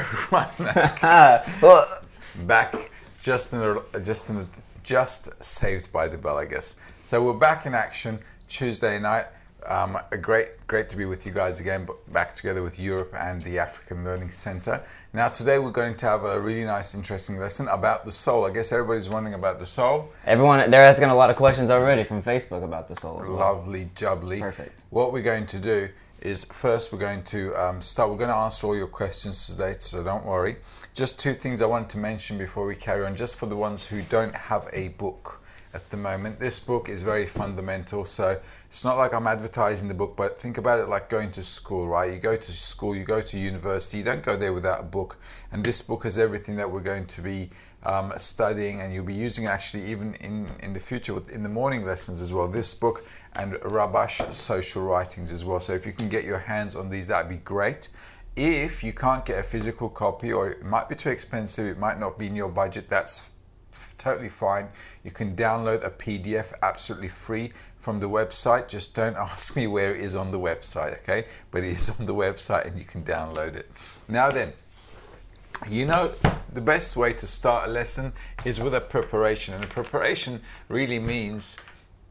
everyone. Well, Back, just saved by the bell, I guess. So we're back in action Tuesday night. Great to be with you guys again, back together with Europe and the African Learning Center. Now today we're going to have a really nice, interesting lesson about the soul. I guess everybody's wondering about the soul. they're asking a lot of questions already from Facebook about the soul as well. Lovely, jubbly. Perfect. What we're going to do is first we're going to answer all your questions today, so don't worry. Just two things I wanted to mention before we carry on, just for the ones who don't have a book at the moment. This book is very fundamental, so it's not like I'm advertising the book, but think about it like going to school, right? You go to school, you go to university, you don't go there without a book, and this book has everything that we're going to be studying, and you'll be using actually even in the future in the morning lessons as well. This book and Rabash social writings as well. So if you can get your hands on these, that'd be great. If you can't get a physical copy, or it might be too expensive, it might not be in your budget, that's totally fine. You can download a PDF absolutely free from the website. Just don't ask me where it is on the website, okay? But it is on the website and you can download it. Now then, you know, the best way to start a lesson is with a preparation. And a preparation really means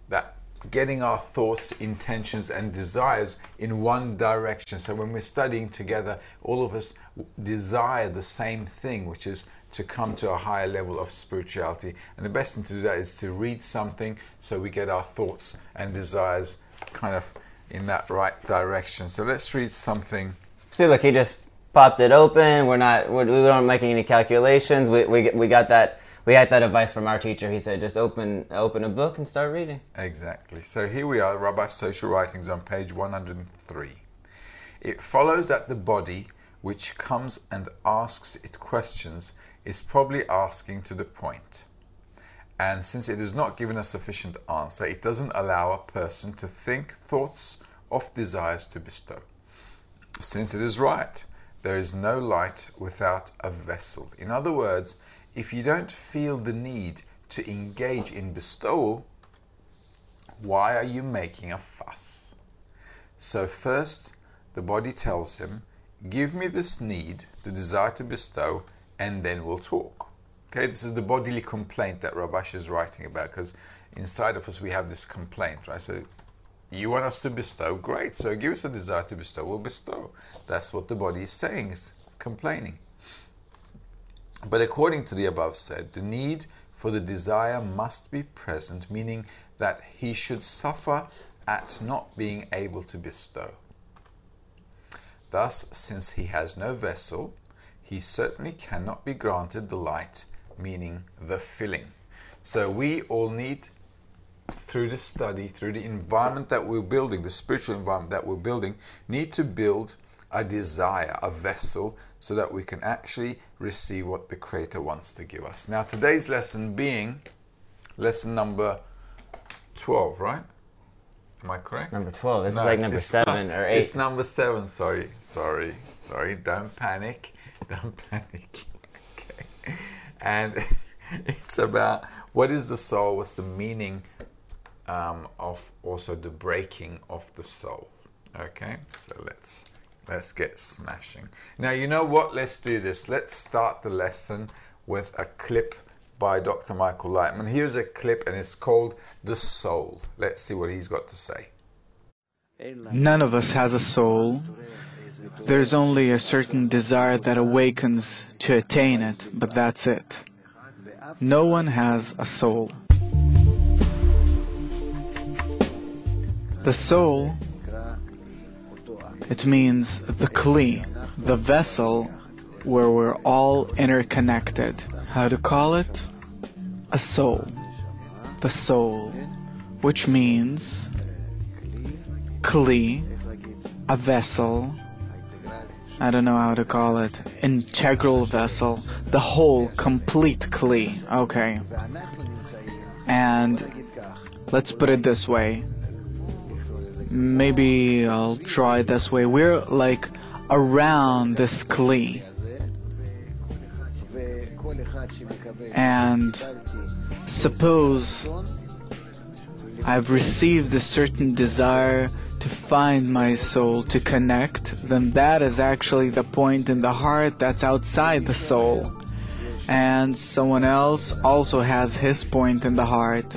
that getting our thoughts, intentions and desires in one direction. So when we're studying together, all of us desire the same thing, which is to come to a higher level of spirituality. And the best thing to do that is to read something so we get our thoughts and desires kind of in that right direction. So let's read something. See, look, he just popped it open. We weren't making any calculations. We got that advice from our teacher. He said, just open a book and start reading. Exactly. So here we are, Rabbi's Social Writings on page 103. It follows that the body which comes and asks it questions is probably asking to the point. And since it is not given a sufficient answer, it doesn't allow a person to think thoughts of desires to bestow. Since it is right, there is no light without a vessel. In other words, if you don't feel the need to engage in bestowal, why are you making a fuss? So first, the body tells him, give me this need, the desire to bestow, and then we'll talk. Okay, this is the bodily complaint that Rabash is writing about, because inside of us we have this complaint, right? So you want us to bestow, great, so give us a desire to bestow, we'll bestow. That's what the body is saying, is complaining. But according to the above said, the need for the desire must be present, meaning that he should suffer at not being able to bestow. Thus, since he has no vessel, he certainly cannot be granted the light, meaning the filling. So we all need, through the study, through the environment that we're building, the spiritual environment that we're building, need to build a desire, a vessel, so that we can actually receive what the Creator wants to give us. Now today's lesson being lesson number 12, right? Am I correct? Number 12. This is like number 7 or 8. It's number 7. Sorry. Don't panic. Don't panic. Okay. And it's about what is the soul? What's the meaning of also the breaking of the soul? Okay. So let's get smashing. Now you know what? Let's do this. Let's start the lesson with a clip by Dr. Michael Lightman. Here's a clip and it's called The Soul. Let's see what he's got to say. None of us has a soul. There's only a certain desire that awakens to attain it, but that's it. No one has a soul. The soul, it means the kli, the vessel where we're all interconnected. How to call it? A soul. The soul, which means kli, a vessel, I don't know how to call it, integral vessel, the whole, complete kli, okay. And let's put it this way, maybe I'll try it this way, we're like around this kli. And suppose I've received a certain desire to find my soul, to connect, then that is actually the point in the heart that's outside the soul. And someone else also has his point in the heart,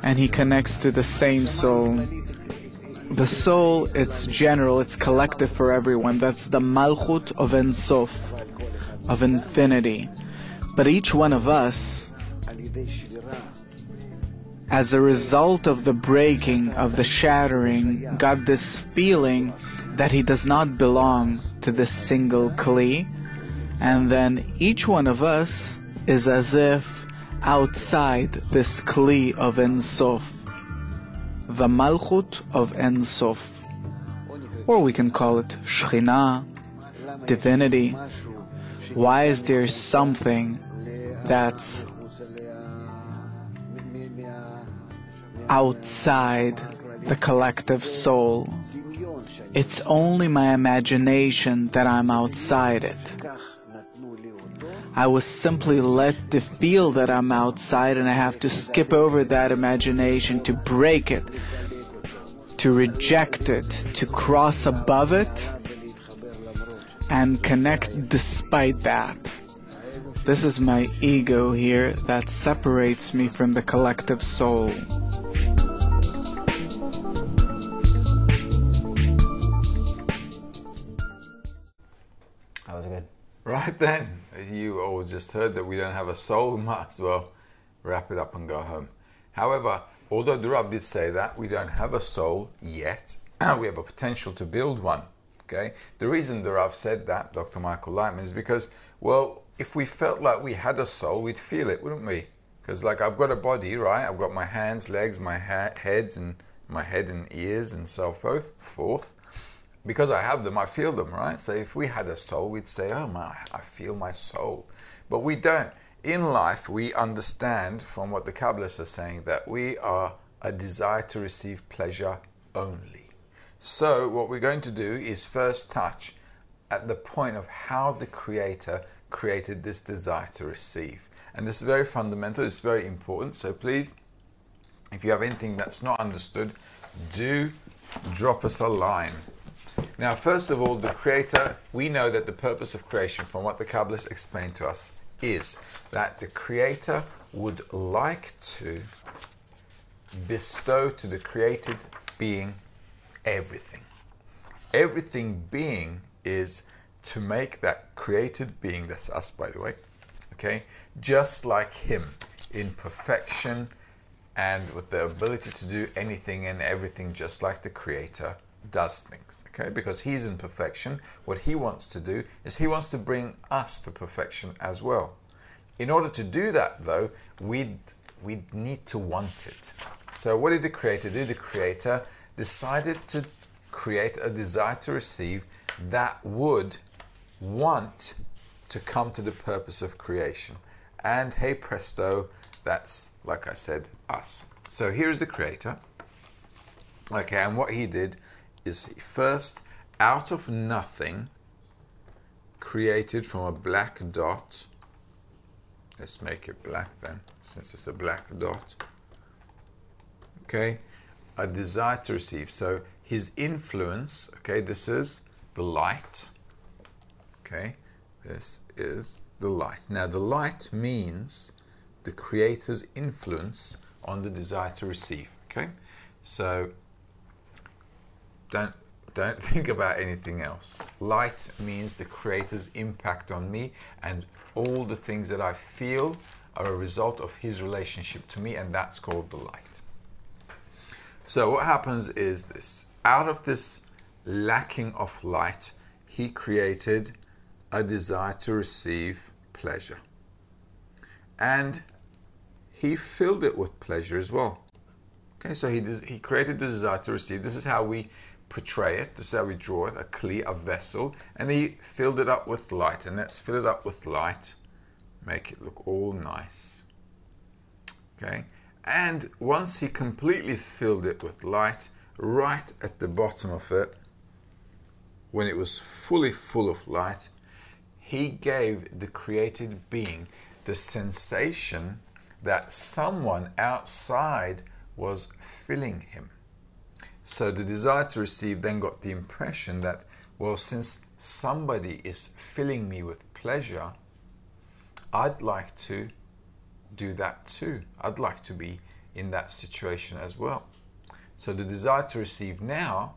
and he connects to the same soul. The soul, it's general, it's collective for everyone. That's the Malchut of Ein Sof, of infinity. But each one of us, as a result of the breaking, of the shattering, got this feeling that he does not belong to this single Kli, and then each one of us is as if outside this Kli of Ein Sof, the Malchut of Ein Sof, or we can call it Shekhinah, divinity. Why is there something that's outside the collective soul? It's only my imagination that I'm outside it. I was simply led to feel that I'm outside, and I have to skip over that imagination, to break it, to reject it, to cross above it, and connect despite that. This is my ego here that separates me from the collective soul. That was good. Right then, you all just heard that we don't have a soul. We might as well wrap it up and go home. However, although the Rav did say that we don't have a soul yet, we have a potential to build one. Okay, the reason the Rav said that, Dr. Michael Lightman, is because, well, if we felt like we had a soul, we'd feel it, wouldn't we? Because, like, I've got a body, right? I've got my hands, legs, my heads, and my head and ears, and so forth. Because I have them, I feel them, right? So if we had a soul, we'd say, oh my, I feel my soul. But we don't. In life, we understand from what the Kabbalists are saying that we are a desire to receive pleasure only. So what we're going to do is first touch at the point of how the Creator created this desire to receive. And this is very fundamental, it's very important. So please, if you have anything that's not understood, do drop us a line. Now, first of all, the Creator, we know that the purpose of creation, from what the Kabbalists explained to us, is that the Creator would like to bestow to the created being everything. Everything being is to make that created being, that's us by the way, okay, just like Him in perfection and with the ability to do anything and everything just like the Creator does things, okay? Because He's in perfection. What He wants to do is He wants to bring us to perfection as well. In order to do that, though, we'd need to want it. So what did the Creator do? The Creator decided to create a desire to receive that would want to come to the purpose of creation. And hey presto, that's, like I said, us. So here's the Creator. Okay, and what He did is He first, out of nothing, created from a black dot. Let's make it black then, since it's a black dot. Okay, a desire to receive. So His influence, okay, this is the light. Okay, this is the light. Now the light means the Creator's influence on the desire to receive. Okay, so don't think about anything else. Light means the Creator's impact on me, and all the things that I feel are a result of His relationship to me, and that's called the light. So what happens is this. Out of this lacking of light, He created a desire to receive pleasure. And He filled it with pleasure as well. Okay, so he created the desire to receive. This is how we portray it. This is how we draw it, a kli, a vessel. And He filled it up with light. And let's fill it up with light. Make it look all nice. Okay. And once He completely filled it with light, right at the bottom of it, when it was fully full of light, He gave the created being the sensation that someone outside was filling him. So the desire to receive then got the impression that, well, since somebody is filling me with pleasure, I'd like to do that too. I'd like to be in that situation as well. So the desire to receive now,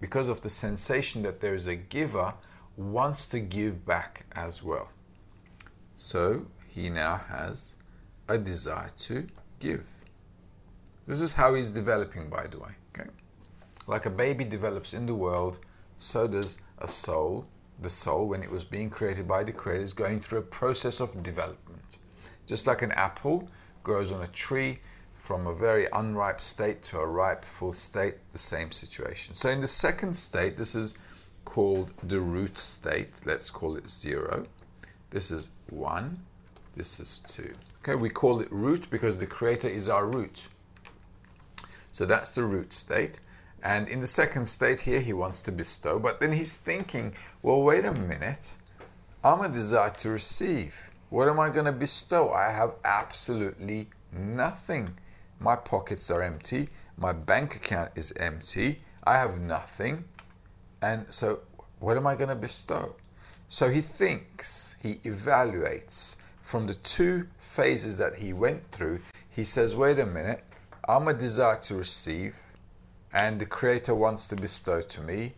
because of the sensation that there is a giver, wants to give back as well. So he now has a desire to give. This is how he's developing, by the way. Okay? Like a baby develops in the world, so does a soul. The soul, when it was being created by the Creator, is going through a process of development. Just like an apple grows on a tree from a very unripe state to a ripe, full state, the same situation. So in the second state, this is called the root state. Let's call it 0. This is 1. This is 2. Okay, we call it root because the Creator is our root. So that's the root state. And in the second state here, he wants to bestow. But then he's thinking, well, wait a minute. I'm a desire to receive. What am I going to bestow? I have absolutely nothing. My pockets are empty. My bank account is empty. I have nothing. And so what am I going to bestow? So he thinks, he evaluates from the two phases that he went through. He says, wait a minute. I'm a desire to receive, and the Creator wants to bestow to me.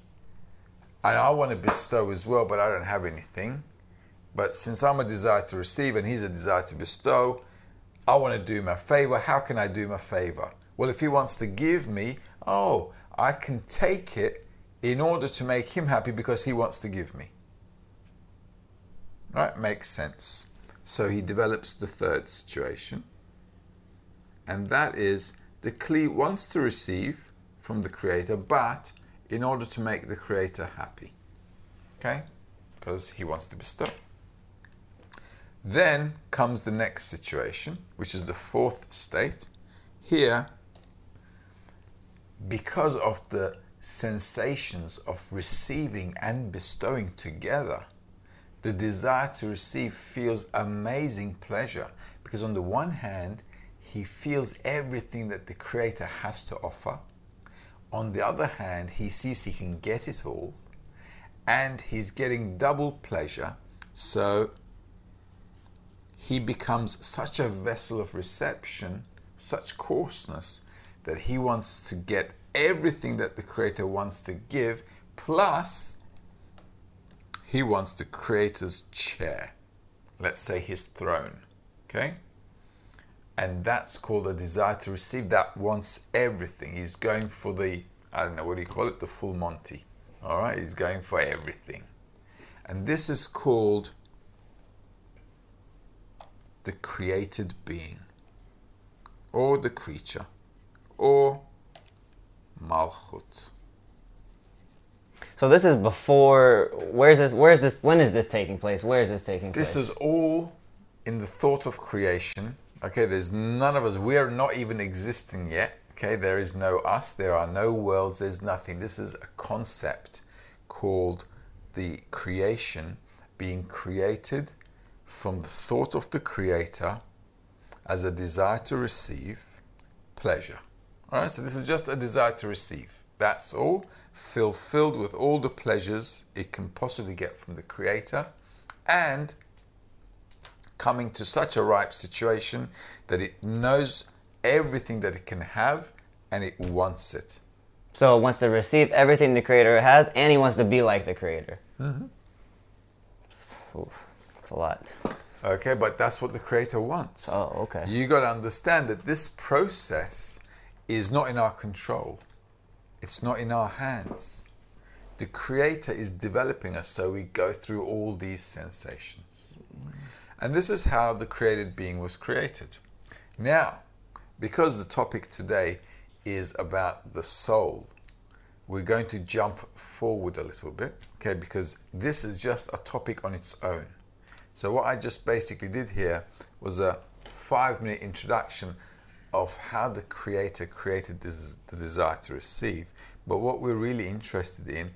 And I want to bestow as well, but I don't have anything. But since I'm a desire to receive and he's a desire to bestow, I want to do him a favor. How can I do him a favor? Well, if he wants to give me, I can take it in order to make him happy because he wants to give me. Right? Makes sense. So he develops the third situation. And that is the Kli wants to receive from the Creator, but in order to make the Creator happy. Okay? Because he wants to bestow. Then comes the next situation, which is the fourth state. Here, because of the sensations of receiving and bestowing together, the desire to receive feels amazing pleasure. Because on the one hand, he feels everything that the Creator has to offer. On the other hand, he sees he can get it all. And he's getting double pleasure. So he becomes such a vessel of reception, such coarseness, that he wants to get everything that the Creator wants to give, plus he wants the Creator's chair, let's say his throne, okay? And that's called a desire to receive. That wants everything. He's going for the, I don't know, what do you call it? The full Monty, all right? He's going for everything. And this is called the created being, or the creature, or Malchut. So this is before, when is this taking place? Where is this taking place? This is all in the thought of creation. Okay, there's none of us. We are not even existing yet. Okay, there is no us. There are no worlds. There's nothing. This is a concept called the creation, being created from the thought of the Creator as a desire to receive pleasure. All right, so this is just a desire to receive. That's all, fulfilled with all the pleasures it can possibly get from the Creator, and coming to such a ripe situation that it knows everything that it can have and it wants it. So it wants to receive everything the Creator has, and he wants to be like the Creator. Mm-hmm. Oof, that's a lot. Okay, but that's what the Creator wants. Oh, okay. You got to understand that this process is not in our control. It's not in our hands. The Creator is developing us so we go through all these sensations. And this is how the created being was created. Now, because the topic today is about the soul, we're going to jump forward a little bit, okay, because this is just a topic on its own. So what I just basically did here was a 5-minute introduction of how the Creator created the desire to receive. But what we're really interested in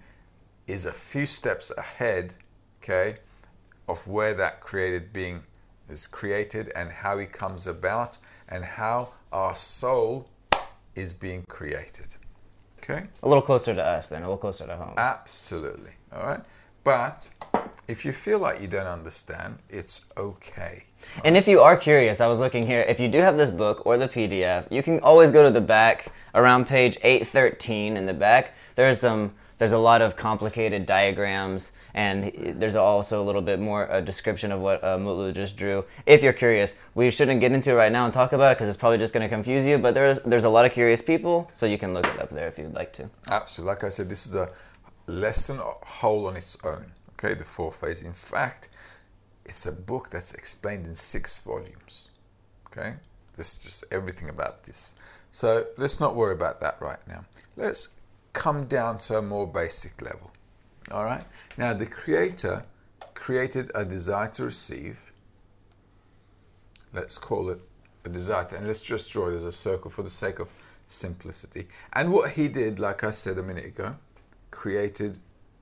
is a few steps ahead, okay, of where that created being is created and how he comes about and how our soul is being created. Okay? A little closer to us then, a little closer to home. Absolutely. All right? But if you feel like you don't understand, it's okay. And if you are curious, I was looking here, if you do have this book or the PDF, you can always go to the back, around page 813 in the back. There's a lot of complicated diagrams, and there's also a little bit more a description of what Mutlu just drew. If you're curious, we shouldn't get into it right now and talk about it because it's probably just going to confuse you, but there's a lot of curious people, so you can look it up there if you'd like to. Absolutely. Like I said, this is a lesson whole on its own. Okay, the 4 phase. In fact, it's a book that's explained in 6 volumes. Okay, this is just everything about this. So let's not worry about that right now. Let's come down to a more basic level. All right. Now, the Creator created a desire to receive. Let's call it a desire to, and let's just draw it as a circle for the sake of simplicity. And what he did, like I said a minute ago, created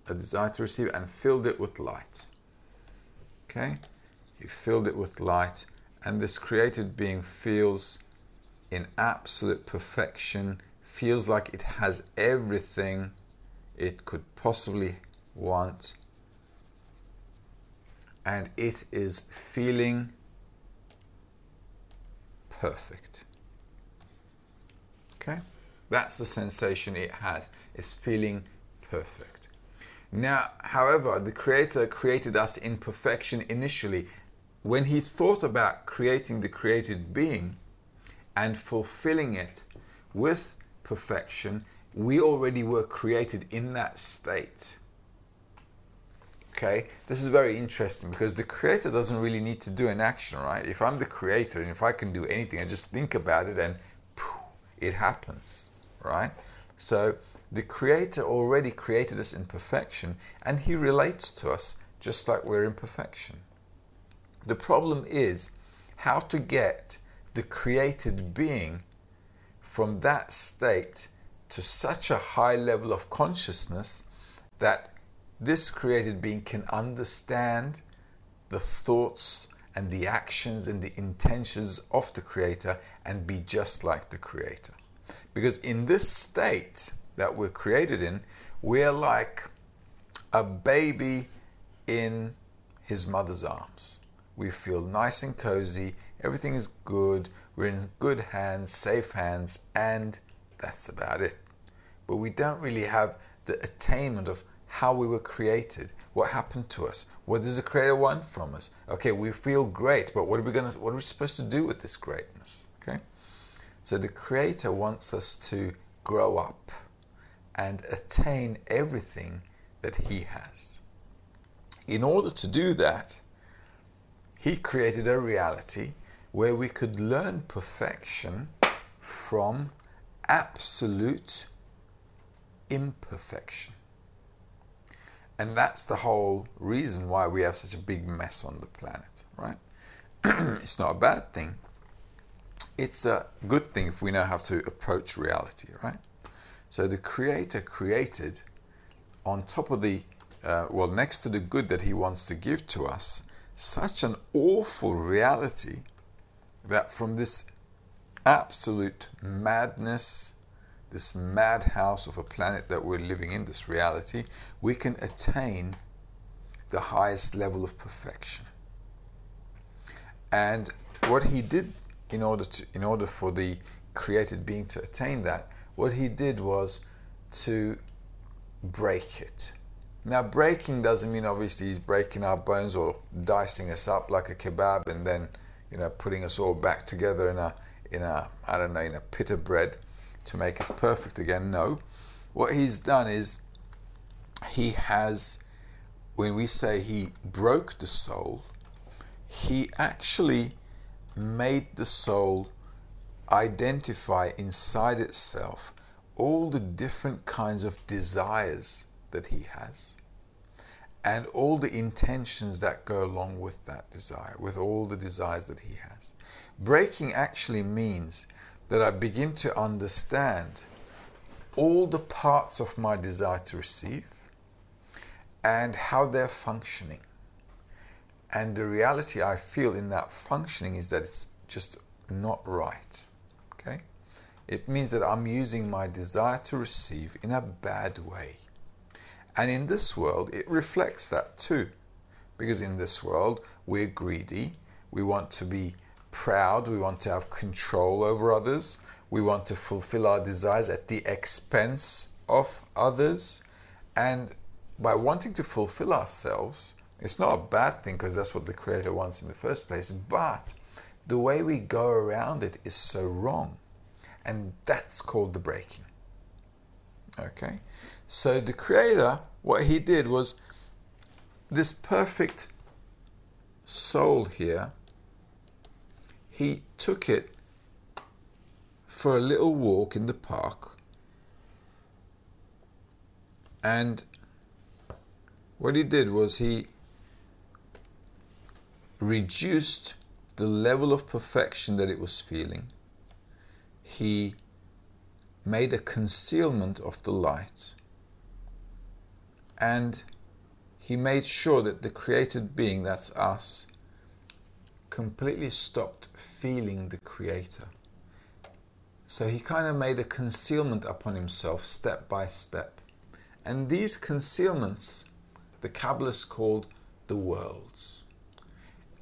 a desire to receive and filled it with light. Okay? He filled it with light, and this created being feels in absolute perfection, feels like it has everything it could possibly want, and it is feeling perfect. Okay? That's the sensation it has. It's feeling perfect. Now, however, the Creator created us in perfection initially. When he thought about creating the created being and fulfilling it with perfection, we already were created in that state. Okay, this is very interesting because the Creator doesn't really need to do an action, right? If I'm the Creator and if I can do anything, I just think about it and poof, it happens, right? So the Creator already created us in perfection, and he relates to us just like we're in perfection. The problem is how to get the created being from that state to such a high level of consciousness that this created being can understand the thoughts and the actions and the intentions of the Creator and be just like the Creator. Because in this state that we're created in, we're like a baby in his mother's arms. We feel nice and cozy, everything is good, we're in good hands, safe hands, and that's about it. But we don't really have the attainment of how we were created, what happened to us, what does the Creator want from us. Okay, we feel great, but what are we supposed to do with this greatness? Okay, so the Creator wants us to grow up and attain everything that he has. In order to do that, he created a reality where we could learn perfection from absolute imperfection. And that's the whole reason why we have such a big mess on the planet, right? It's not a bad thing. It's a good thing if we know how to approach reality, right? So the Creator created on top of the, next to the good that he wants to give to us, such an awful reality that from this absolute madness, this madhouse of a planet that we're living in, this reality, we can attain the highest level of perfection. And what he did in order for the created being to attain that, what he did was to break it. Now, breaking doesn't mean obviously he's breaking our bones or dicing us up like a kebab and then, putting us all back together in a pit of bread to make us perfect again. No, what he's done is he has, when we say he broke the soul, he actually made the soul identify inside itself all the different kinds of desires that he has and all the intentions that go along with that desire, with all the desires that he has. Breaking actually means that I begin to understand all the parts of my desire to receive and how they're functioning. And the reality I feel in that functioning is that it's just not right. Okay? it means that I'm using my desire to receive in a bad way. And in this world, it reflects that too. Because in this world, we're greedy, we want to be proud, we want to have control over others, we want to fulfill our desires at the expense of others. And by wanting to fulfill ourselves, it's not a bad thing because that's what the Creator wants in the first place, but the way we go around it is so wrong. And that's called the breaking. Okay? So the Creator, what He did was, this perfect soul here, He took it for a little walk in the park, and what He did was He reduced the level of perfection that it was feeling. He made a concealment of the light, and He made sure that the created being, that's us, completely stopped feeling the Creator. So He kind of made a concealment upon Himself step by step. And these concealments, the Kabbalists called the worlds.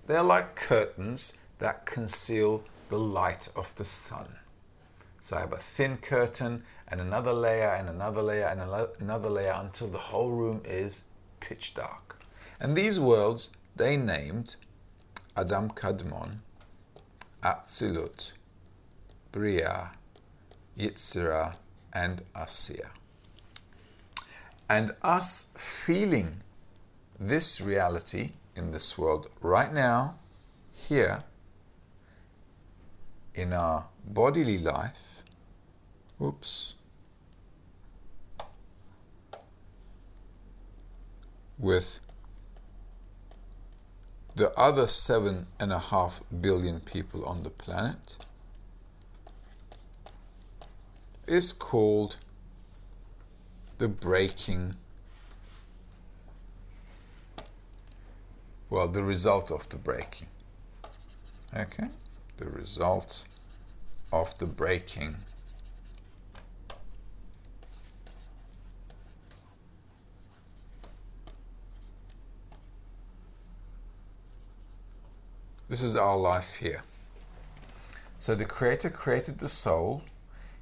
They're like curtains that conceal the light of the sun. So I have a thin curtain and another layer and another layer and another layer until the whole room is pitch dark. And these worlds they named Adam Kadmon, Atzilut, Bria, Yitzira, and Asiya. And us feeling this reality in this world right now, here, in our bodily life, with the other 7.5 billion people on the planet, is called the breaking, well, the result of the breaking. Okay? The result of the breaking. This is our life here. So the Creator created the soul.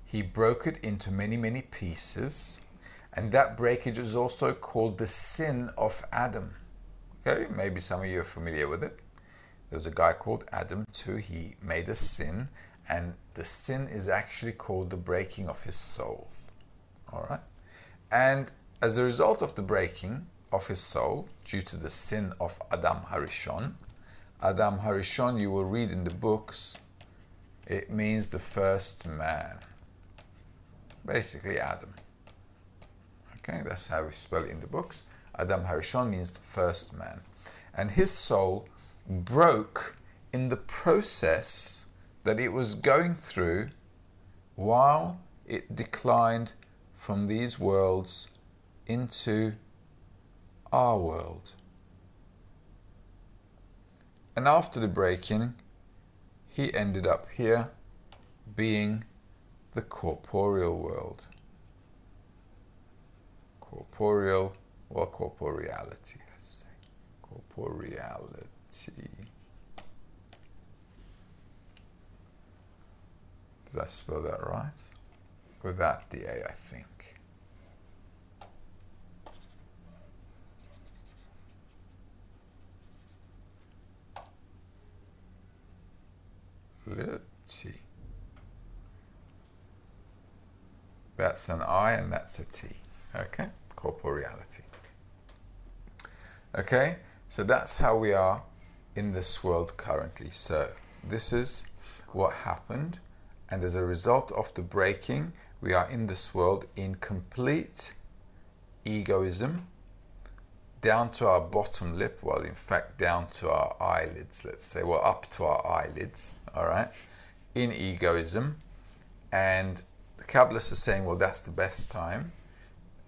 He broke it into many, many pieces. And that breakage is also called the sin of Adam. Okay, maybe some of you are familiar with it. There was a guy called Adam too. He made a sin. And the sin is actually called the breaking of his soul. All right? And as a result of the breaking of his soul, due to the sin of Adam Harishon, Adam Harishon, you will read in the books, it means the first man. Basically Adam. Okay, that's how we spell it in the books. Adam Harishon means the first man. And his soul broke in the process that it was going through while it declined from these worlds into our world. And after the breaking, he ended up here being the corporeal world. Corporeal, or corporeality, let's say. Corporeality. Did I spell that right? Without the A, I think. T. That's an I and that's a T. Okay? Corporeality. Okay? So that's how we are in this world currently. So this is what happened, and as a result of the breaking, we are in this world in complete egoism, down to our bottom lip, well, in fact, down to our eyelids, let's say, well, up to our eyelids, all right, in egoism. And the Kabbalists are saying, well, that's the best time,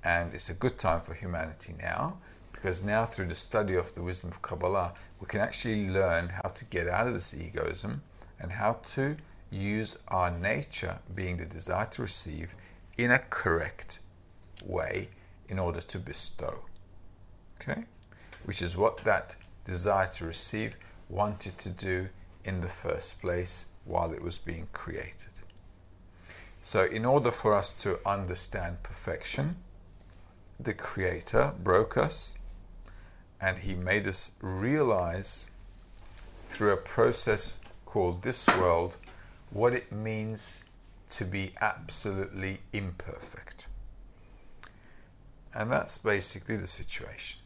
and it's a good time for humanity now, because now through the study of the wisdom of Kabbalah, we can actually learn how to get out of this egoism and how to use our nature, being the desire to receive, in a correct way in order to bestow. Okay? Which is what that desire to receive wanted to do in the first place while it was being created. So in order for us to understand perfection, the Creator broke us and He made us realize through a process called this world what it means to be absolutely imperfect. And that's basically the situation.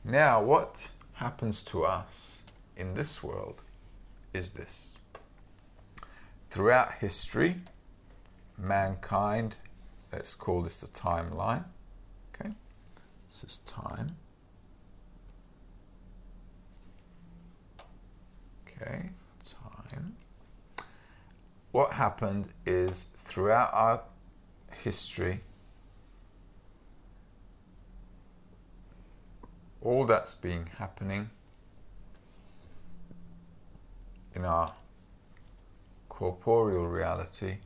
Now, what happens to us in this world is this. Throughout history, mankind, let's call this the timeline. Okay, this is time. Okay, time. What happened is throughout our history, all that's been happening in our corporeal reality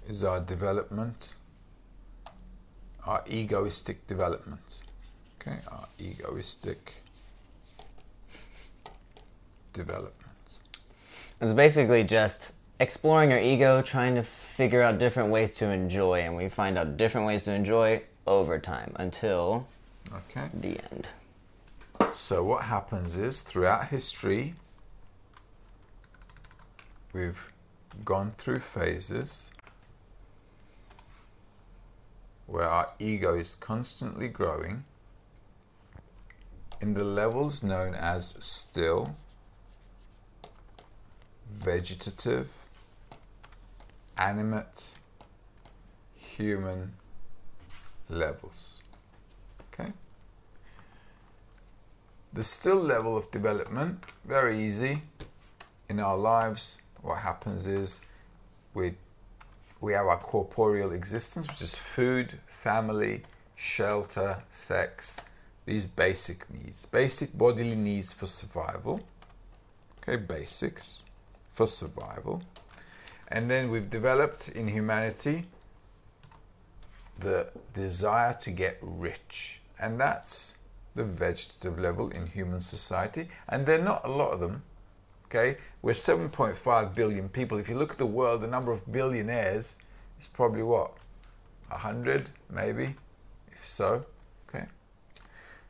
is our development, our egoistic development. Okay, our egoistic development. It's basically just exploring our ego, trying to figure out different ways to enjoy, and we find out different ways to enjoy over time until the end. So what happens is, throughout history, we've gone through phases where our ego is constantly growing in the levels known as still, vegetative, animate, human levels. Okay? The still level of development, very easy. In our lives, what happens is we have our corporeal existence, which is food, family, shelter, sex, these basic needs, basic bodily needs for survival. Okay, basics for survival. And then we've developed in humanity the desire to get rich. And that's the vegetative level in human society. And there are not a lot of them. Okay, we're 7.5 billion people. If you look at the world, the number of billionaires is probably what? 100, maybe, if so. Okay,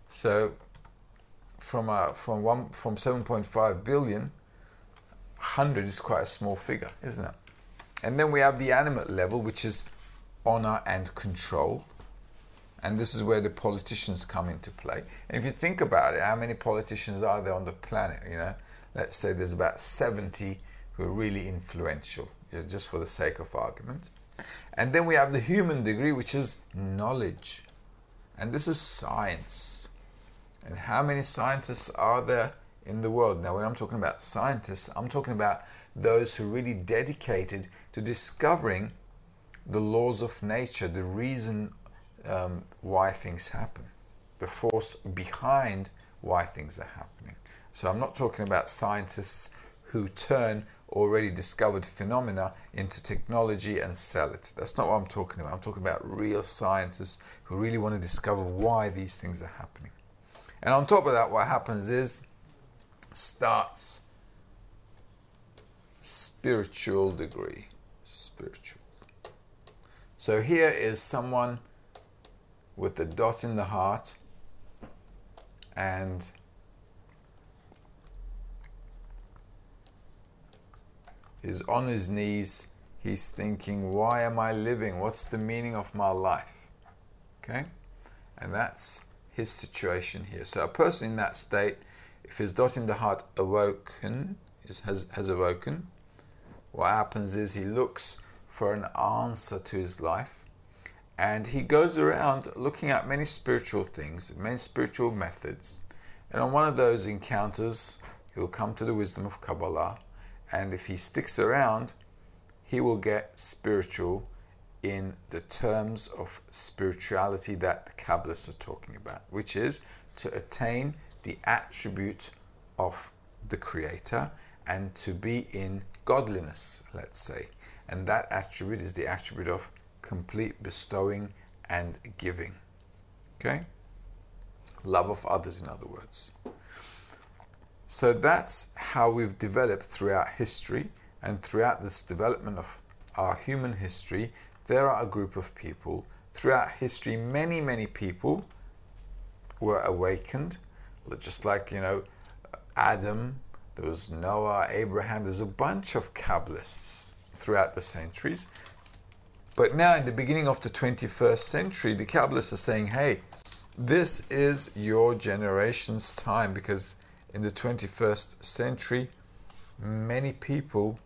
so from 7.5 billion, 100 is quite a small figure, isn't it? And then we have the animate level, which is honor and control. And this is where the politicians come into play. And if you think about it, how many politicians are there on the planet? You know, let's say there's about 70 who are really influential, just for the sake of argument. And then we have the human degree, which is knowledge. And this is science. And how many scientists are there in the world? Now, when I'm talking about scientists, I'm talking about those who are really dedicated to discovering the laws of nature, the reason why things happen, the force behind why things are happening. So I'm not talking about scientists who turn already discovered phenomena into technology and sell it. That's not what I'm talking about. I'm talking about real scientists who really want to discover why these things are happening. And on top of that, what happens is starts spiritual degree. Spiritual. So here is someone with a dot in the heart, and he's on his knees, he's thinking, why am I living? What's the meaning of my life? Okay? And that's his situation here. So a person in that state, if his dot in the heart awoken, has awoken, what happens is he looks for an answer to his life. And he goes around looking at many spiritual things, many spiritual methods. And on one of those encounters, he will come to the wisdom of Kabbalah. And if he sticks around, he will get spiritual in the terms of spirituality that the Kabbalists are talking about, which is to attain the attribute of the Creator and to be in godliness, let's say. And that attribute is the attribute of complete bestowing and giving. Okay? Love of others, in other words. So that's how we've developed throughout history, and throughout this development of our human history, there are a group of people. Throughout history, many, many people were awakened, just like, Adam, there was Noah, Abraham, there's a bunch of Kabbalists throughout the centuries. But now in the beginning of the 21st century, the Kabbalists are saying, hey, this is your generation's time, because in the 21st century, many people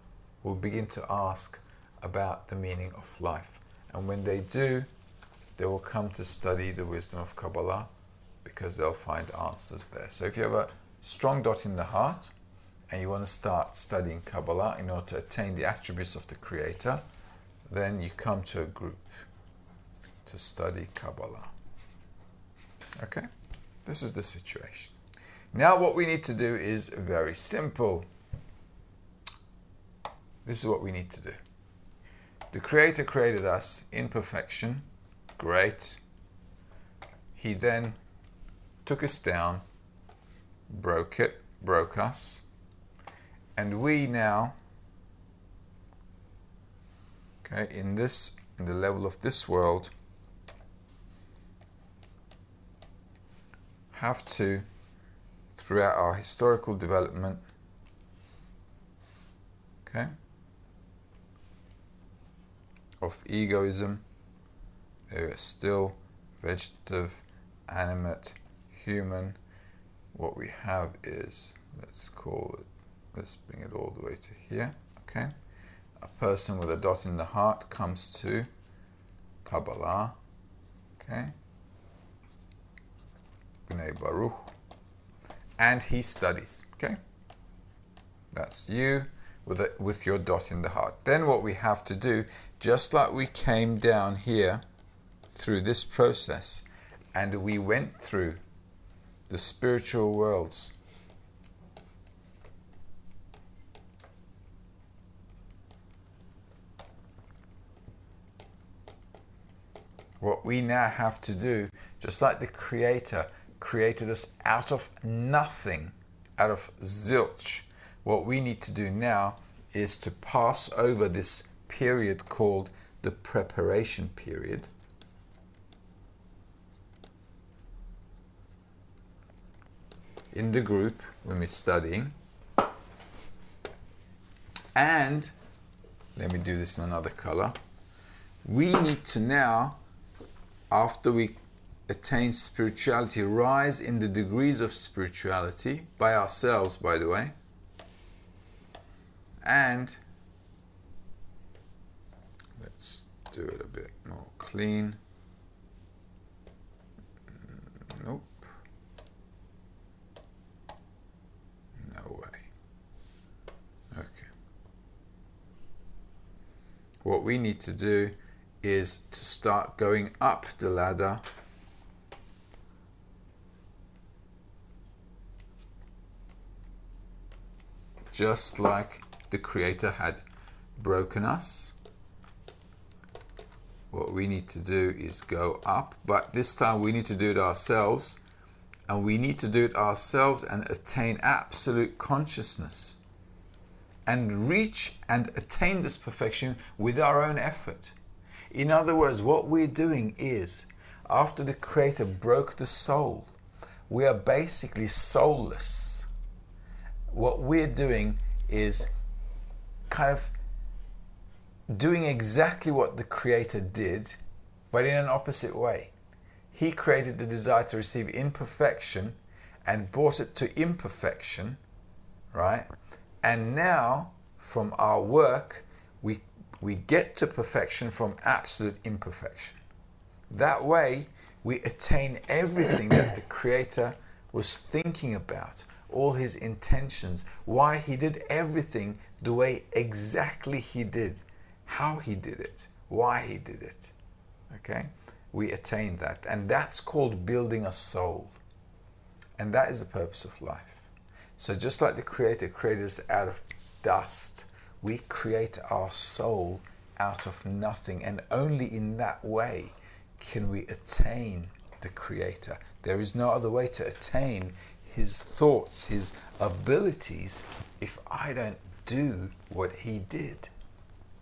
will begin to ask about the meaning of life. And when they do, they will come to study the wisdom of Kabbalah, because they'll find answers there. So if you have a strong dot in the heart and you want to start studying Kabbalah in order to attain the attributes of the Creator, then you come to a group to study Kabbalah. Okay? This is the situation. Now what we need to do is very simple. This is what we need to do. The Creator created us in perfection. Great. He then took us down, broke us, and we now, okay, in the level of this world, have to, throughout our historical development, okay, of egoism, there is still vegetative, animate, human. What we have is, let's bring it all the way to here, okay? A person with a dot in the heart comes to Kabbalah, okay? B'nai Baruch, and he studies, okay? That's you with your dot in the heart. Then what we have to do, just like we came down here through this process, and we went through the spiritual worlds, what we now have to do, just like the Creator created us out of nothing, out of zilch, what we need to do now is to pass over this period called the preparation period. In the group when we're studying, and let me do this in another color. We need to now, after we attain spirituality, rise in the degrees of spirituality by ourselves, by the way, and let's do it a bit more clean. Nope. No way. Okay. What we need to do is to start going up the ladder just like the Creator had broken us. What we need to do is go up, but this time we need to do it ourselves, and we need to do it ourselves and attain absolute consciousness and reach and attain this perfection with our own effort. In other words, what we're doing is, after the Creator broke the soul, we are basically soulless. What we're doing is kind of doing exactly what the Creator did, but in an opposite way. He created the desire to receive imperfection and brought it to imperfection, right? And now, from our work, we get to perfection from absolute imperfection. That way, we attain everything that the Creator was thinking about, all His intentions, why He did everything the way exactly He did, how He did it, why he did it. Okay? We attain that. And that's called building a soul. And that is the purpose of life. So just like the Creator created us out of dust, we create our soul out of nothing. And only in that way can we attain the Creator. There is no other way to attain His thoughts, His abilities, if I don't do what He did.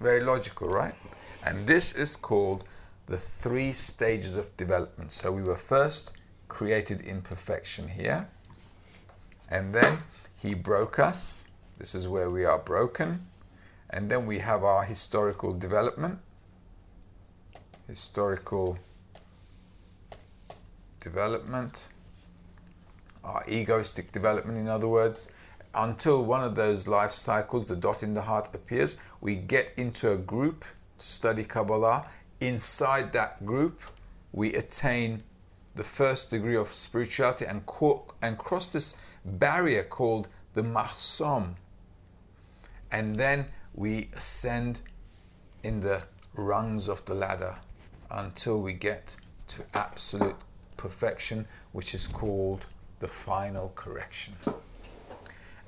Very logical, right? And this is called the 3 stages of development. So we were first created in perfection here, and then He broke us. This is where we are broken. And then we have our historical development. Historical development. Our egoistic development, in other words. Until one of those life cycles, the dot in the heart, appears, we get into a group to study Kabbalah. Inside that group, we attain the first degree of spirituality and cross this barrier called the Mahsom. And then we ascend in the rungs of the ladder until we get to absolute perfection, which is called the final correction.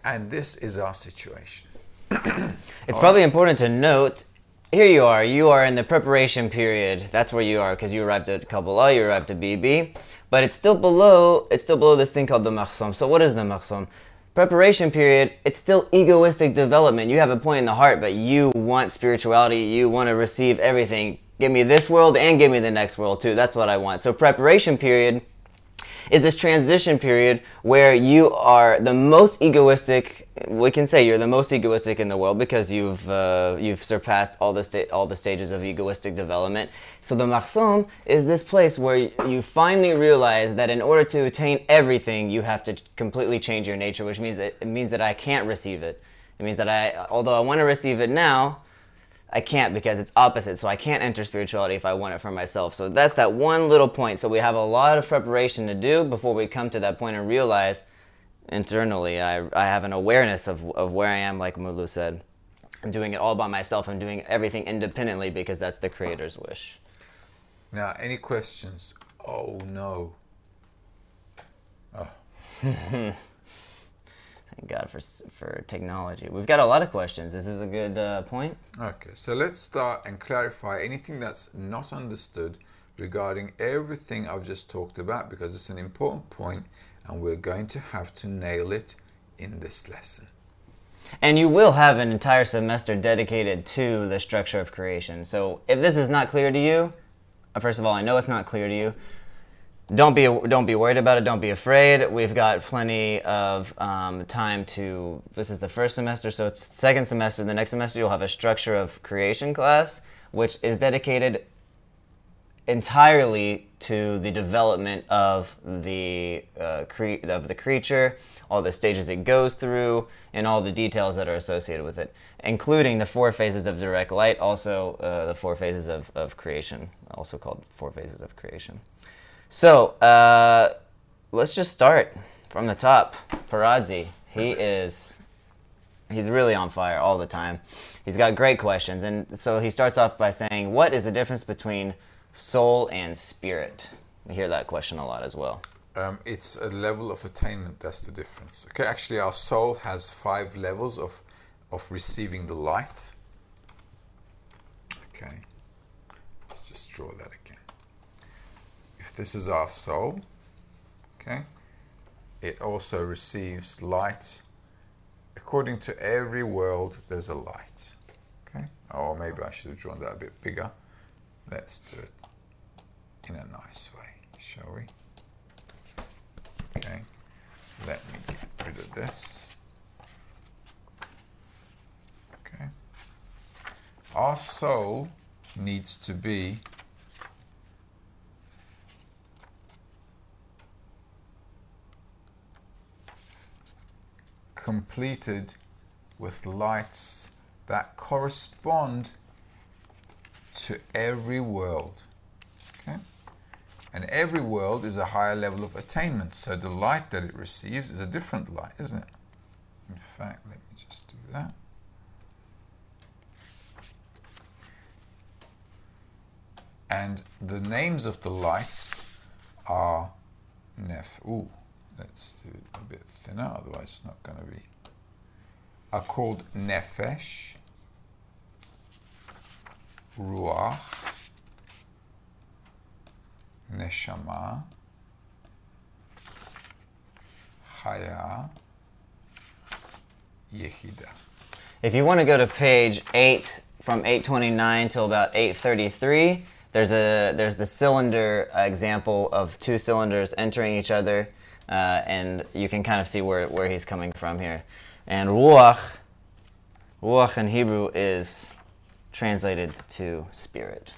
And this is our situation. It's probably important to note, here you are in the preparation period. That's where you are, because you arrived at Kabbalah, you arrived at BB, but it's still below this thing called the Mahsom. So what is the Mahsom? Preparation period, it's still egoistic development. You have a point in the heart, but you want spirituality, you want to receive everything. Give me this world and give me the next world too. That's what I want. So preparation period is this transition period where you are the most egoistic. We can say you're the most egoistic in the world because you've surpassed all the stages of egoistic development. So the Mahsom is this place where you finally realize that in order to attain everything, you have to completely change your nature, which means it means that I can't receive it. It means that although I want to receive it now, I can't, because it's opposite. So I can't enter spirituality if I want it for myself. So that's that one little point. So we have a lot of preparation to do before we come to that point and realize internally I have an awareness of where I am, like Mulu said. I'm doing it all by myself. I'm doing everything independently because that's the Creator's wish. Now, any questions? Oh, no. Oh. Thank God for technology. We've got a lot of questions. This is a good point. Okay, so let's start and clarify anything that's not understood regarding everything I've just talked about, because it's an important point and we're going to have to nail it in this lesson. And you will have an entire semester dedicated to the structure of creation. So if this is not clear to you, first of all, I know it's not clear to you. Don't be worried about it. Don't be afraid. We've got plenty of time to. This is the first semester, so it's second semester. The next semester you'll have a structure of creation class, which is dedicated entirely to the development of the creature, all the stages it goes through, and all the details that are associated with it, including the 4 phases of direct light, also the 4 phases of creation, also called 4 phases of creation. So, let's just start from the top. Paradzi, he's really on fire all the time. He's got great questions. And so he starts off by saying, what is the difference between soul and spirit? We hear that question a lot as well. It's a level of attainment, that's the difference. Okay, actually our soul has 5 levels of receiving the light. Okay, let's just draw that again. If this is our soul, okay, it also receives light. According to every world, there's a light. Okay, or maybe I should have drawn that a bit bigger. Let's do it in a nice way, shall we? Okay, let me get rid of this. Okay, our soul needs to be completed with lights that correspond to every world. Okay? And every world is a higher level of attainment, so the light that it receives is a different light, isn't it? In fact, let me just do that. And the names of the lights are Ooh, let's do it a bit thinner, otherwise it's not going to be. Are called Nefesh, Ruach, Neshama, Chaya, Yehida. If you want to go to page 8, from 829 till about 833, there's the cylinder example of two cylinders entering each other, and you can kind of see where he's coming from here. And ruach in Hebrew is translated to spirit.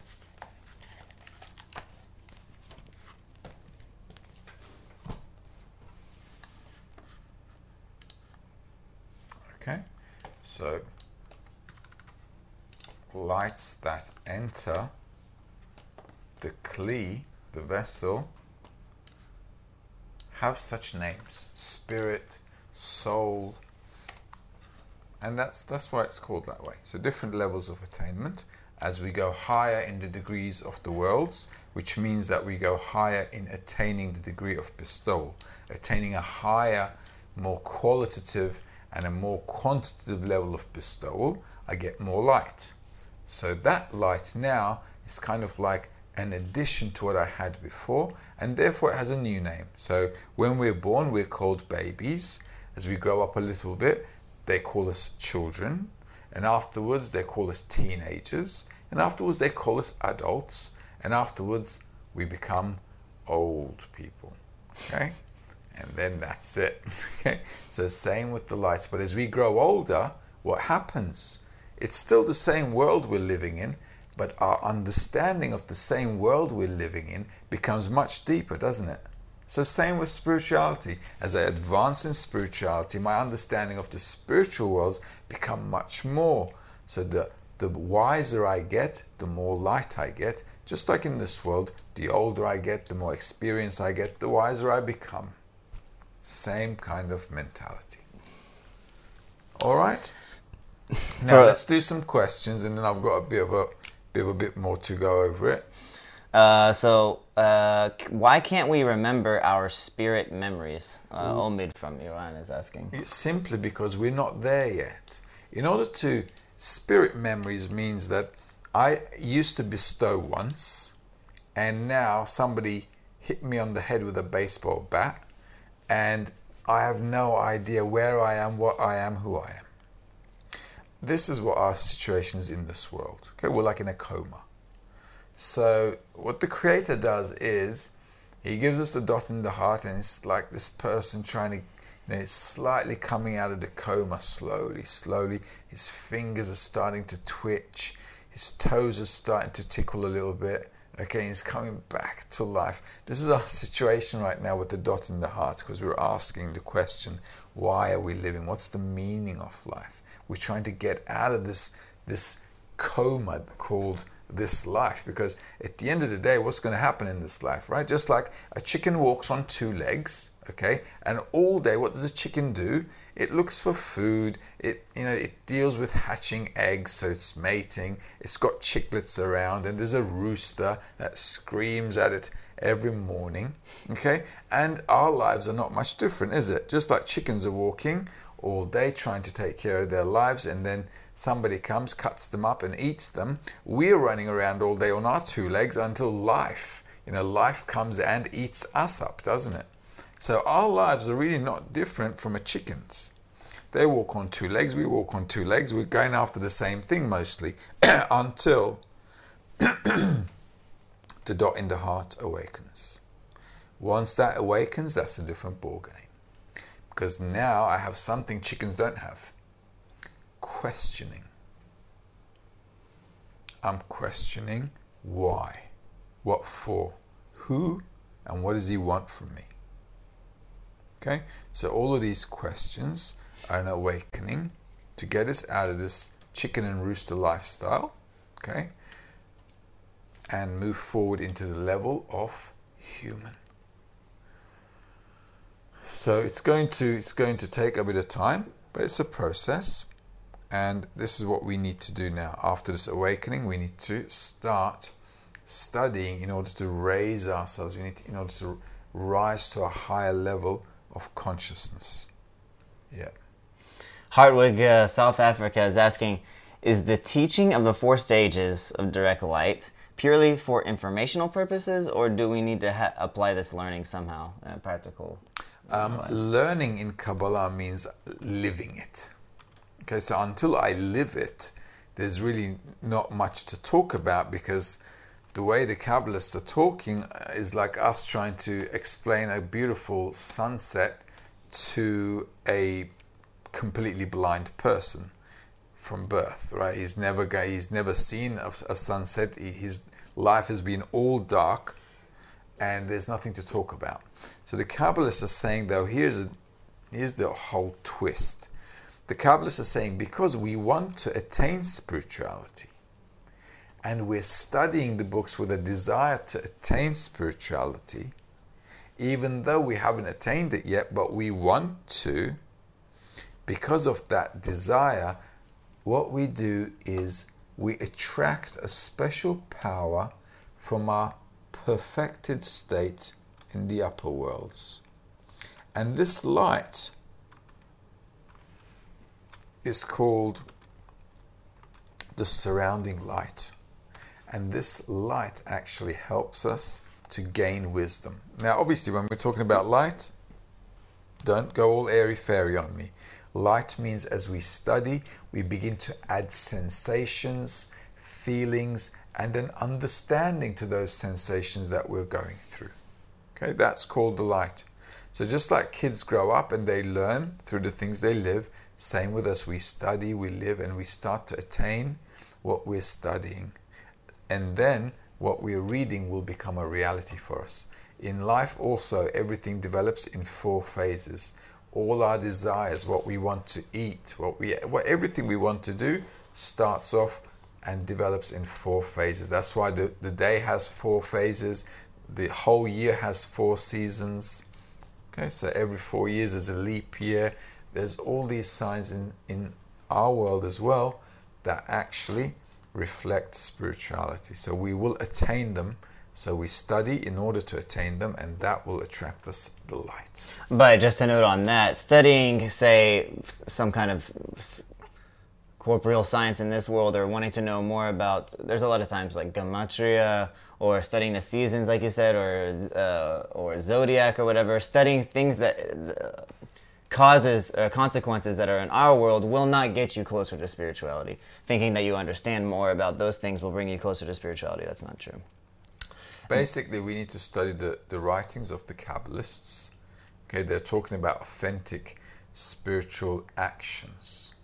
Okay, so lights that enter the kli, the vessel, have such names: spirit, soul, and that's why it's called that way. So different levels of attainment as we go higher in the degrees of the worlds, which means that we go higher in attaining the degree of bestowal, attaining a higher, more qualitative and a more quantitative level of bestowal. I get more light. So that light now is kind of like an addition to what I had before, and therefore it has a new name. So when we're born, we're called babies. As we grow up a little bit, they call us children, and afterwards they call us teenagers, and afterwards they call us adults, and afterwards we become old people. Okay? And then that's it. Okay? So same with the lights. But as we grow older, what happens? It's still the same world we're living in, but our understanding of the same world we're living in becomes much deeper, doesn't it? So same with spirituality. As I advance in spirituality, my understanding of the spiritual worlds become much more. So the wiser I get, the more light I get. Just like in this world, the older I get, the more experience I get, the wiser I become. Same kind of mentality. All right? Now let's do some questions, and then I've got a bit more to go over it. Why can't we remember our spirit memories? Omid from Iran is asking. It's simply because we're not there yet. In order to, spirit memories means that I used to bestow once, and now somebody hit me on the head with a baseball bat, and I have no idea where I am, what I am, who I am. This is what our situation is in this world. Okay, we're like in a coma. So what the Creator does is He gives us a dot in the heart, and it's like this person trying to, it's slightly coming out of the coma slowly. His fingers are starting to twitch. His toes are starting to tickle a little bit. Okay, he's coming back to life. This is our situation right now with the dot in the heart, because we're asking the question, why are we living? What's the meaning of life? We're trying to get out of this coma called this life, because at the end of the day, what's going to happen in this life, right? Just like a chicken walks on two legs, okay, and all day, what does a chicken do? It looks for food. It deals with hatching eggs, so it's mating. It's got chicklets around, and there's a rooster that screams at it every morning, okay? And our lives are not much different, is it? Just like chickens are walking all day trying to take care of their lives, and then somebody comes, cuts them up and eats them. We're running around all day on our two legs until life comes and eats us up, doesn't it? So our lives are really not different from a chicken's. They walk on two legs, we walk on two legs, we're going after the same thing mostly until the dot in the heart awakens. Once that awakens, that's a different ball game. Because now I have something chickens don't have. Questioning. I'm questioning why, what for, who, and what does he want from me? Okay, so all of these questions are an awakening to get us out of this chicken and rooster lifestyle, okay, and move forward into the level of human. So it's going to take a bit of time, but it's a process, and this is what we need to do now. After this awakening, we need to start studying in order to raise ourselves. We need to, in order to rise to a higher level of consciousness. Yeah. Hartwig, South Africa, is asking, is the teaching of the 4 stages of direct light purely for informational purposes, or do we need to apply this learning somehow in a practical way? Learning in Kabbalah means living it. Okay, so until I live it, there's really not much to talk about, because the way the Kabbalists are talking is like us trying to explain a beautiful sunset to a completely blind person from birth, right? He's never seen a sunset. His life has been all dark, and there's nothing to talk about. So the Kabbalists are saying, though, here's the whole twist. The Kabbalists are saying, because we want to attain spirituality, and we're studying the books with a desire to attain spirituality, even though we haven't attained it yet, but we want to, because of that desire, what we do is we attract a special power from our perfected state in the upper worlds. And this light is called the surrounding light. And this light actually helps us to gain wisdom. Now, obviously, when we're talking about light, don't go all airy-fairy on me. Light means as we study, we begin to add sensations, feelings, and an understanding to those sensations that we're going through. Okay, that's called the light. So just like kids grow up and they learn through the things they live, same with us. We study, we live, and we start to attain what we're studying. And then what we're reading will become a reality for us. In life also, everything develops in 4 phases. All our desires, what we want to eat, everything we want to do starts off and develops in 4 phases. That's why the day has 4 phases. The whole year has 4 seasons. Okay, so every 4 years is a leap year. There's all these signs in our world as well that actually reflect spirituality. So we will attain them. So we study in order to attain them, and that will attract us the light. But just a note on that, studying, say, some kind of corporeal science in this world, or wanting to know more about, there's a lot of times like gematria, or studying the seasons, like you said, or zodiac or whatever, studying things that causes or consequences that are in our world will not get you closer to spirituality. Thinking that you understand more about those things will bring you closer to spirituality. That's not true. Basically, we need to study the writings of the Kabbalists. Okay, they're talking about authentic spiritual actions.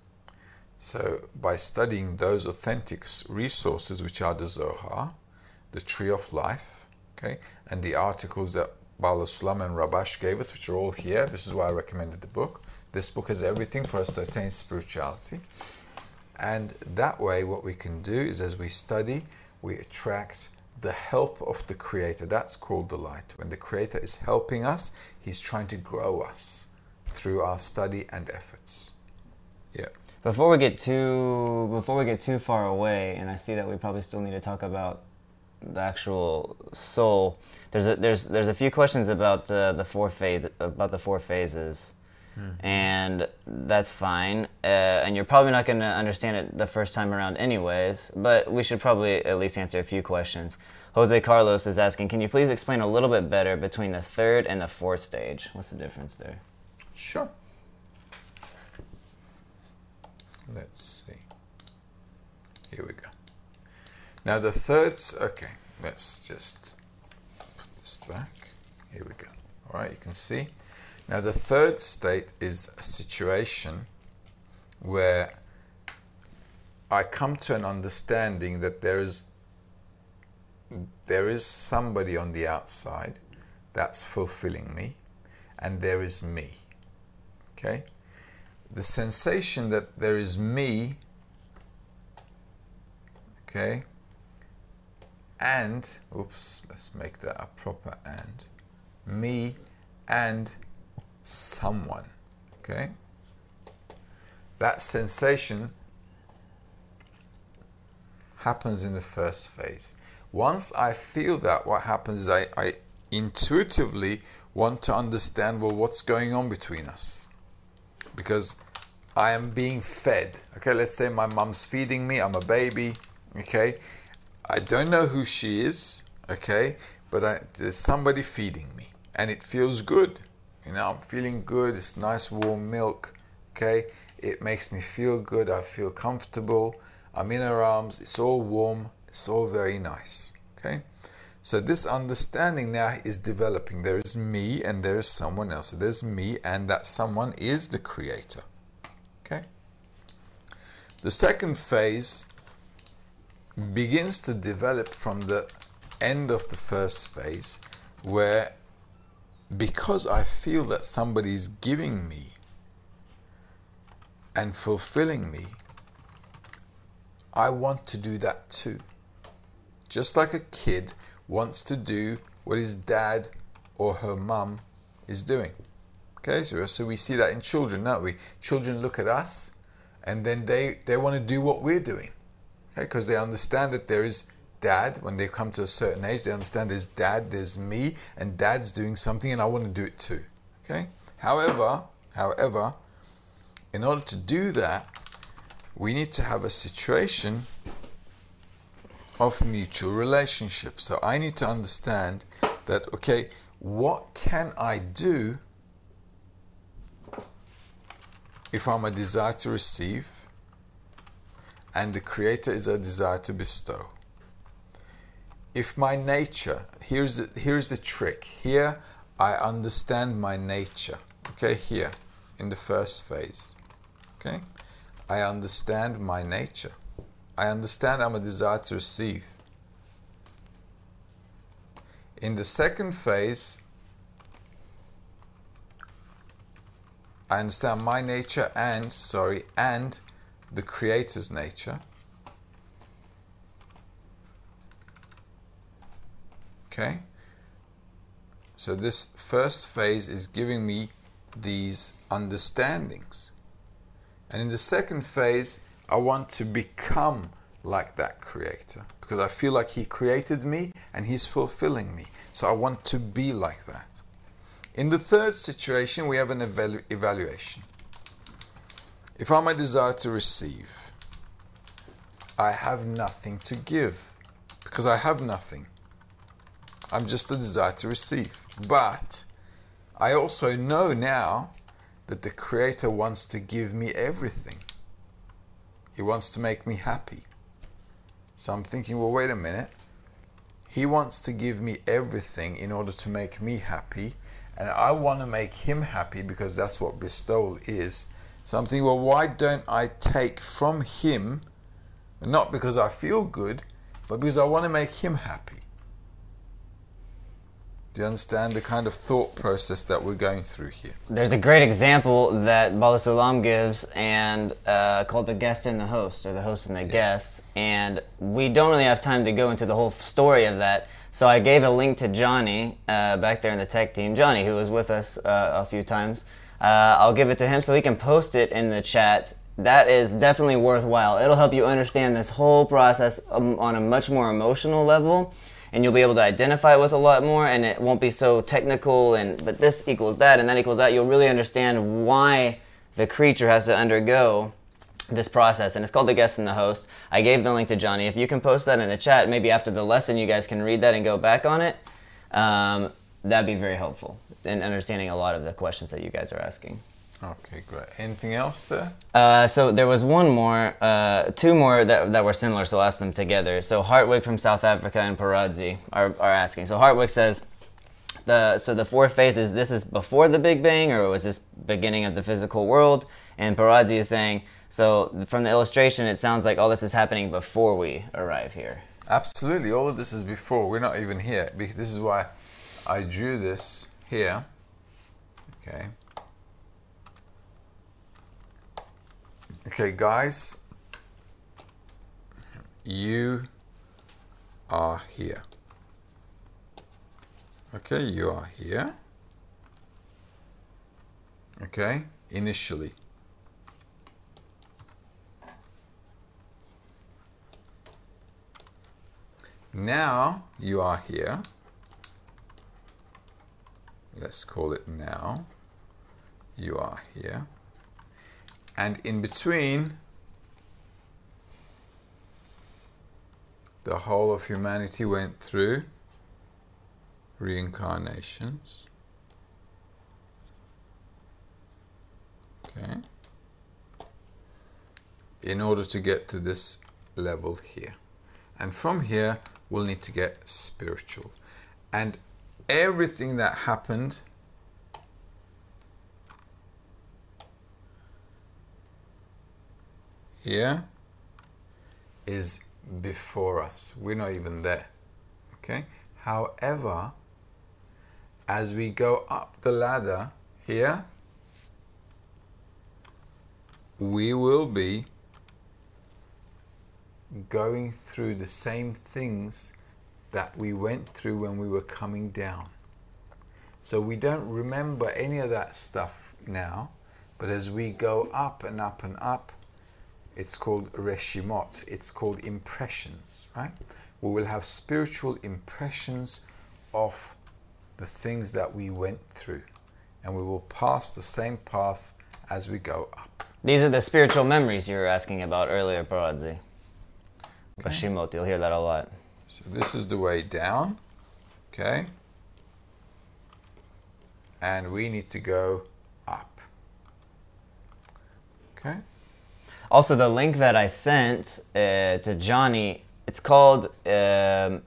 So by studying those authentic resources, which are the Zohar, the Tree of Life, okay, and the articles that Bala Sulam and Rabash gave us, which are all here. This is why I recommended the book. This book has everything for us to attain spirituality. And that way, what we can do is, as we study, we attract the help of the Creator. That's called the light. When the Creator is helping us, He's trying to grow us through our study and efforts. Yeah. Before we get too far away, and I see that we probably still need to talk about the actual soul. There's a few questions about the 4 phases, and that's fine. And you're probably not going to understand it the first time around, anyways. But we should probably at least answer a few questions. Jose Carlos is asking, can you please explain a little bit better between the 3rd and the 4th stage? What's the difference there? Sure. Let's see. Here we go. Now the 3rd, okay, let's just put this back. Here we go. All right, you can see. Now the 3rd state is a situation where I come to an understanding that there is somebody on the outside that's fulfilling me, and there is me. Okay? The sensation that there is me, okay, and, oops, let's make that a proper and, me and someone, okay? That sensation happens in the 1st phase. Once I feel that, what happens is I intuitively want to understand, well, what's going on between us. Because I am being fed. Okay, let's say my mom's feeding me, I'm a baby. Okay, I don't know who she is. Okay, but there's somebody feeding me. And it feels good. You know, I'm feeling good. It's nice warm milk. Okay, it makes me feel good. I feel comfortable. I'm in her arms. It's all warm. It's all very nice. Okay, so this understanding now is developing. There is me and there is someone else. So there's me, and that someone is the creator. Okay. The second phase begins to develop from the end of the first phase, where because I feel that somebody is giving me and fulfilling me, I want to do that too. Just like a kid wants to do what his dad or her mum is doing. Okay, so we see that in children, don't we? Children look at us and then they want to do what we're doing. Okay, because they understand that there is dad. When they come to a certain age, they understand there's dad, there's me, and dad's doing something and I want to do it too. Okay? However, in order to do that, we need to have a situation of mutual relationship. So I need to understand that, okay, what can I do if I'm a desire to receive and the creator is a desire to bestow? If my nature, here's the trick. Here I understand my nature. Okay, here in the first phase. Okay, I understand my nature. I understand I'm a desire to receive. In the second phase, I understand my nature and the creator's nature. Okay, so this first phase is giving me these understandings, and in the second phase I want to become like that creator because I feel like he created me and he's fulfilling me, so I want to be like that. In the third situation we have an evaluation. If I'm a desire to receive, I have nothing to give because I have nothing. I'm just a desire to receive. But I also know now that the creator wants to give me everything. He wants to make me happy. So I'm thinking, well, wait a minute. He wants to give me everything in order to make me happy. And I want to make him happy because that's what bestowal is. So I'm thinking, well, why don't I take from him, not because I feel good, but because I want to make him happy. Do you understand the kind of thought process that we're going through here? There's a great example that Bala Sulam gives, and called the guest and the host, or the host and the guest. And we don't really have time to go into the whole story of that. So I gave a link to Johnny back there in the tech team. Johnny, who was with us a few times. I'll give it to him so he can post it in the chat. That is definitely worthwhile. It'll help you understand this whole process on a much more emotional level. And you'll be able to identify with a lot more, and it won't be so technical, but this equals that, and that equals that. You'll really understand why the creature has to undergo this process, and it's called The Guest and the Host. I gave the link to Johnny. If you can post that in the chat, maybe after the lesson you guys can read that and go back on it. That'd be very helpful in understanding a lot of the questions that you guys are asking. Okay, great. Anything else there? So there was one more, two more that were similar, so I'll ask them together. So Hartwig from South Africa and Paradzi are asking. So Hartwig says, the fourth phase is, this is before the Big Bang, or was this beginning of the physical world? And Paradzi is saying, so from the illustration, it sounds like all this is happening before we arrive here. Absolutely, all of this is before. We're not even here. This is why I drew this here. Okay. Okay, guys, you are here. Okay, you are here. Okay, initially. Now you are here. Let's call it now. You are here. And in between, the whole of humanity went through reincarnations. Okay. In order to get to this level here. And from here, we'll need to get spiritual. And everything that happened here is before us. We're not even there. Okay? However, as we go up the ladder here, we will be going through the same things that we went through when we were coming down. So we don't remember any of that stuff now, but as we go up and up and up, it's called reshimot, it's called impressions, right? We will have spiritual impressions of the things that we went through, and we will pass the same path as we go up. These are the spiritual memories you were asking about earlier, Paradzi. Okay. Reshimot, you'll hear that a lot. So this is the way down, okay? And we need to go up, okay? Also, the link that I sent to Johnny, it's called the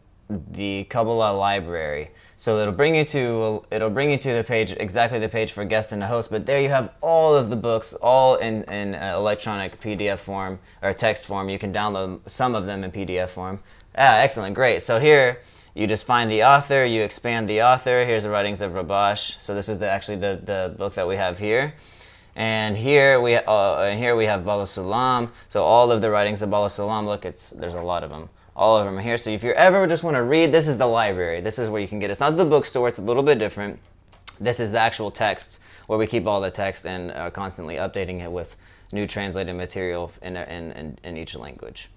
Kabbalah Library. So it'll bring you to the page, exactly the page for guest and the host. But there you have all of the books, all in electronic PDF form or text form. You can download some of them in PDF form. Ah, excellent, great. So here you just find the author, you expand the author. Here's the writings of Rabash. So this is actually the book that we have here. And here we have Bala Sulam. So all of the writings of Bala Sulam, look, there's a lot of them. All of them are here. So if you ever just want to read, this is the library. This is where you can get it. It's not the bookstore. It's a little bit different. This is the actual text where we keep all the text and are constantly updating it with new translated material in each language.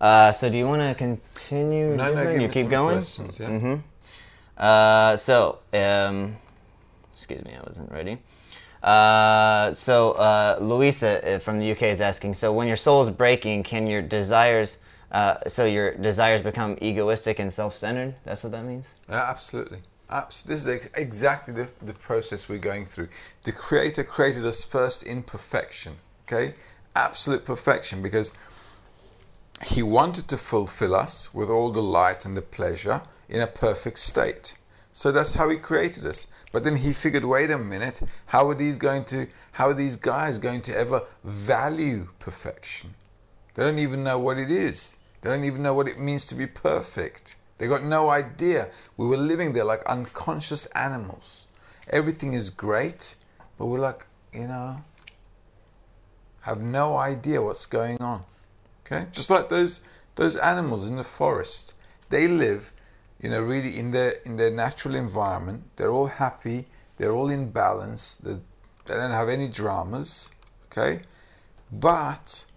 So do you want to continue? No, give you me keep some going? questions, yeah. Excuse me, I wasn't ready. Louisa from the UK is asking, so when your soul is breaking, can your desires become egoistic and self-centered? That's what that means? Absolutely. This is exactly the process we're going through. The Creator created us first in perfection, okay? Absolute perfection, because He wanted to fulfill us with all the light and the pleasure in a perfect state. So that's how He created us. But then He figured, wait a minute, how are these guys going to ever value perfection? They don't even know what it is. They don't even know what it means to be perfect. They got no idea. We were living there like unconscious animals. Everything is great, but we're like, have no idea what's going on. Okay? Just like those animals in the forest. They live, really in their natural environment. They're all happy. They're all in balance. They don't have any dramas. Okay? But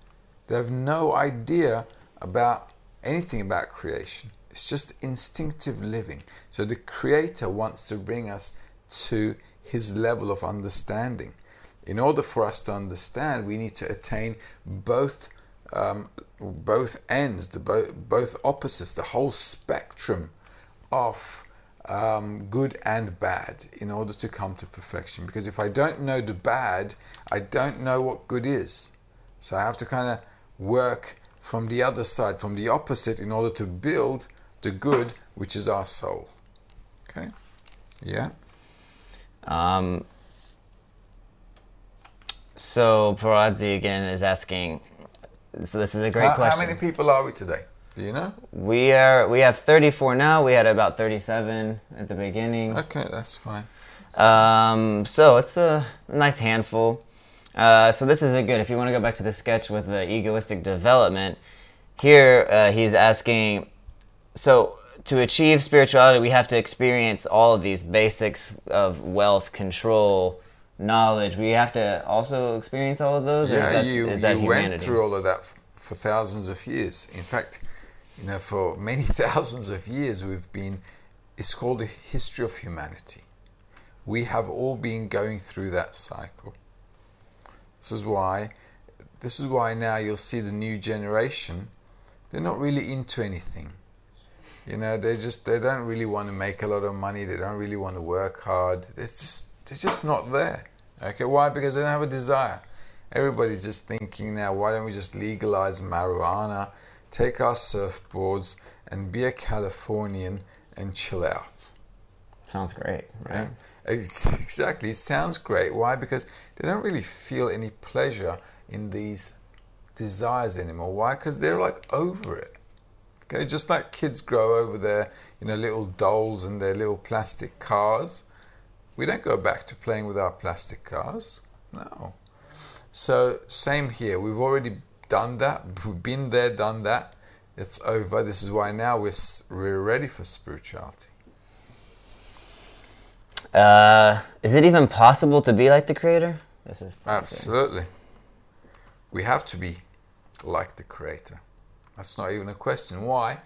they have no idea about anything about creation. It's just instinctive living. So the Creator wants to bring us to His level of understanding. In order for us to understand, we need to attain both ends, both opposites, the whole spectrum of good and bad, in order to come to perfection. Because if I don't know the bad, I don't know what good is. So I have to kind of work from the other side, from the opposite, in order to build the good, which is our soul. Okay? Yeah? So Paradzi again is asking, so this is a great question. How many people are we today? Do you know? We have 34 now. We had about 37 at the beginning. Okay, that's fine. So it's a nice handful. So this is good. If you want to go back to the sketch with the egoistic development, here he's asking, so to achieve spirituality, we have to experience all of these basics of wealth, control, knowledge. We have to also experience all of those? Yeah, or is that you humanity? went through all of that for thousands of years. In fact, You know, for many thousands of years it's called the history of humanity. We have all been going through that cycle. This is why now you'll see the new generation, they're not really into anything. You know, they don't really want to make a lot of money, they don't really want to work hard. They're just not there. Okay, why? Because they don't have a desire. Everybody's just thinking now, why don't we just legalize marijuana, take our surfboards and be a Californian and chill out. Sounds great, right? Exactly, it sounds great. Why? Because they don't really feel any pleasure in these desires anymore. Why? Because they're like over it. Okay, just like kids grow over their, you know, little dolls and their little plastic cars. We don't go back to playing with our plastic cars. No. So same here. We've already done that. We've been there, done that. It's over. This is why now we're ready for spirituality. Is it even possible to be like the Creator? Absolutely. We have to be like the Creator. That's not even a question. Why?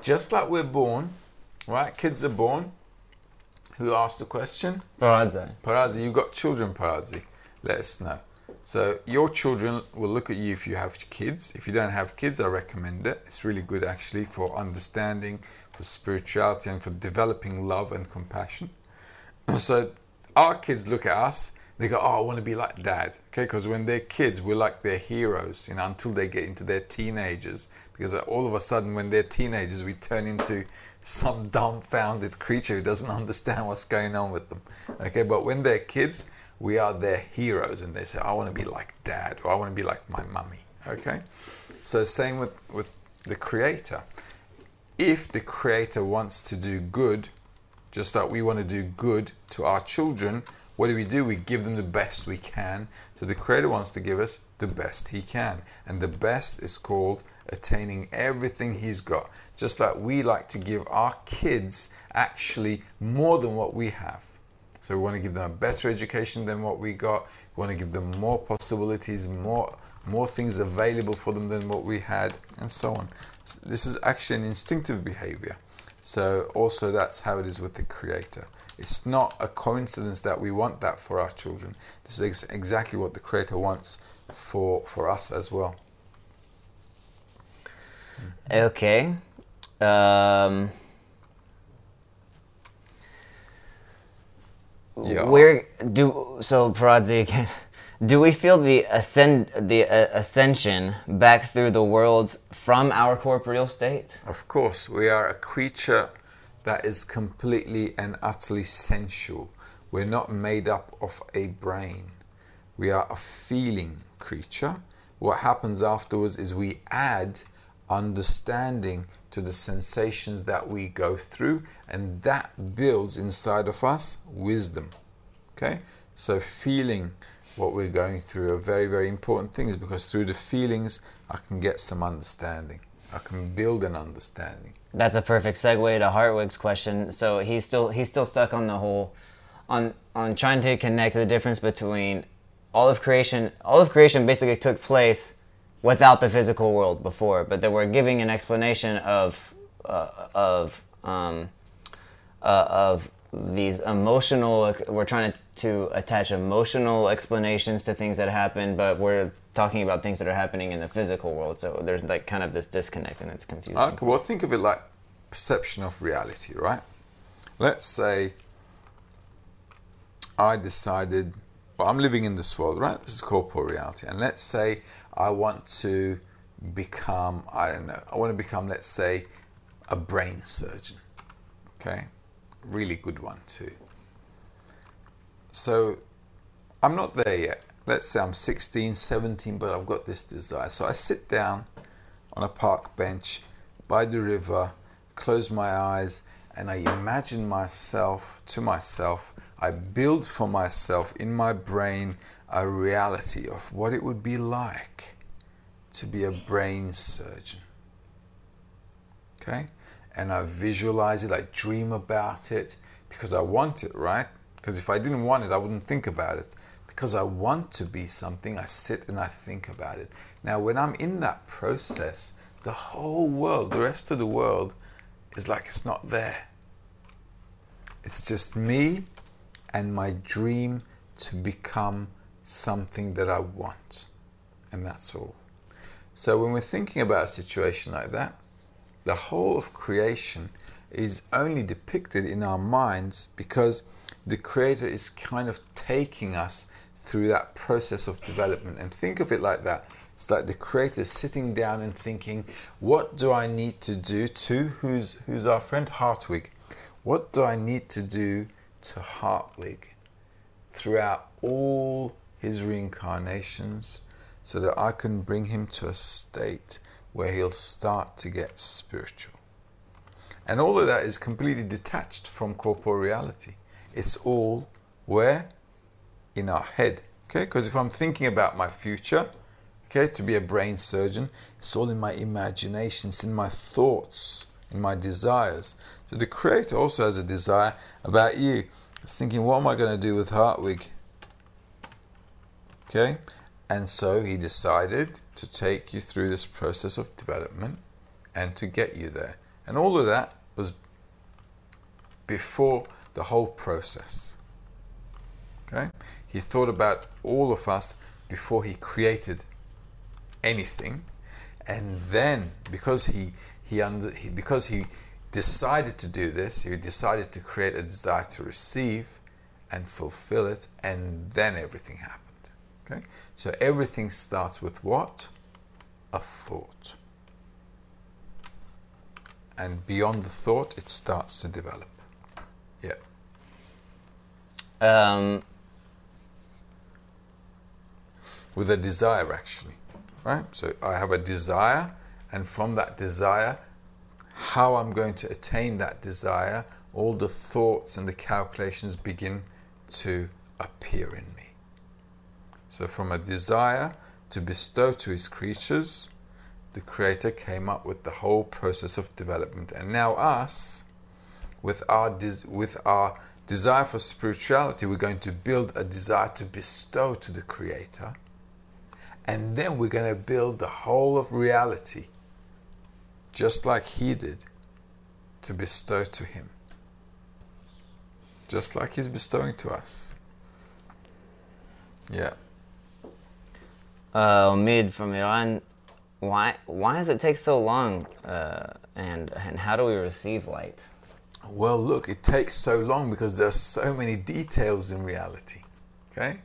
Just like we're born, right? Kids are born. Who asked the question? Paradzi, you got children, Paradzi. Let us know. So your children will look at you if you have kids. If you don't have kids, I recommend it. It's really good actually for understanding, for spirituality, and for developing love and compassion. So our kids look at us, they go, oh, I want to be like dad. Okay, because when they're kids, we're like their heroes, you know, until they get into their teenagers. Because all of a sudden, when they're teenagers, we turn into some dumbfounded creature who doesn't understand what's going on with them. Okay, but when they're kids, we are their heroes, and they say, I want to be like dad, or I want to be like my mummy. Okay, so same with the Creator. If the Creator wants to do good, just like we want to do good to our children, what do? We give them the best we can. So the Creator wants to give us the best He can. And the best is called attaining everything He's got. Just like we like to give our kids actually more than what we have. So we want to give them a better education than what we got. We want to give them more possibilities, more things available for them than what we had, and so on. So this is actually an instinctive behavior. So also that's how it is with the Creator. It's not a coincidence that we want that for our children. This is exactly what the Creator wants for us as well. Okay. So Paradzi again. Do we feel the ascension back through the worlds from our corporeal state? Of course, we are a creature that is completely and utterly sensual. We're not made up of a brain. We are a feeling creature. What happens afterwards is we add understanding to the sensations that we go through, and that builds inside of us wisdom. Okay? So feeling what we're going through are very, very important things, because through the feelings I can get some understanding. I can build an understanding. That's a perfect segue to Hartwig's question. So he's still stuck on the whole on trying to connect the difference between all of creation. All of creation basically took place without the physical world before, but that we're giving an explanation of these emotional. We're trying to attach emotional explanations to things that happen, but we're talking about things that are happening in the physical world. So there's like kind of this disconnect, and it's confusing. Okay, well, think of it like perception of reality, right? Let's say I decided, well, I'm living in this world, right? This is corporeal reality. And let's say I want to become, let's say, a brain surgeon. Okay? Really good one too. So I'm not there yet. Let's say I'm 16, 17, but I've got this desire. So I sit down on a park bench by the river, close my eyes, and I imagine myself, I build for myself in my brain a reality of what it would be like to be a brain surgeon. Okay? And I visualize it, I dream about it, because I want it, right? Because if I didn't want it, I wouldn't think about it. Because I want to be something, I sit and I think about it. Now, when I'm in that process, the whole world, the rest of the world, is like it's not there. It's just me and my dream to become something that I want. And that's all. So when we're thinking about a situation like that, the whole of creation is only depicted in our minds because the Creator is kind of taking us through that process of development. And think of it like that. It's like the Creator sitting down and thinking, what do I need to do to, who's our friend? Hartwig. What do I need to do to Hartwig throughout all his reincarnations so that I can bring him to a state where he'll start to get spiritual? And all of that is completely detached from corporeal reality. It's all where? In our head. Okay? Because if I'm thinking about my future, okay, to be a brain surgeon, it's all in my imagination, it's in my thoughts, in my desires. So the Creator also has a desire about you. It's thinking, what am I going to do with Hartwig? Okay? And so he decided to take you through this process of development and to get you there. And all of that was before the whole process. Okay? He thought about all of us before he created anything, and then because he decided to do this, he decided to create a desire to receive and fulfill it, and then everything happened. Okay? So everything starts with what? A thought. And beyond the thought, it starts to develop. Yeah. With a desire, actually. Right? So I have a desire, and from that desire, how I'm going to attain that desire, all the thoughts and the calculations begin to appear in me. So from a desire to bestow to his creatures, the Creator came up with the whole process of development. And now us, with our desire for spirituality, we're going to build a desire to bestow to the Creator. And then we're going to build the whole of reality, just like he did, to bestow to him. Just like he's bestowing to us. Yeah. Mid from Iran, why does it take so long, and how do we receive light? Well, look, it takes so long because there's so many details in reality. Okay?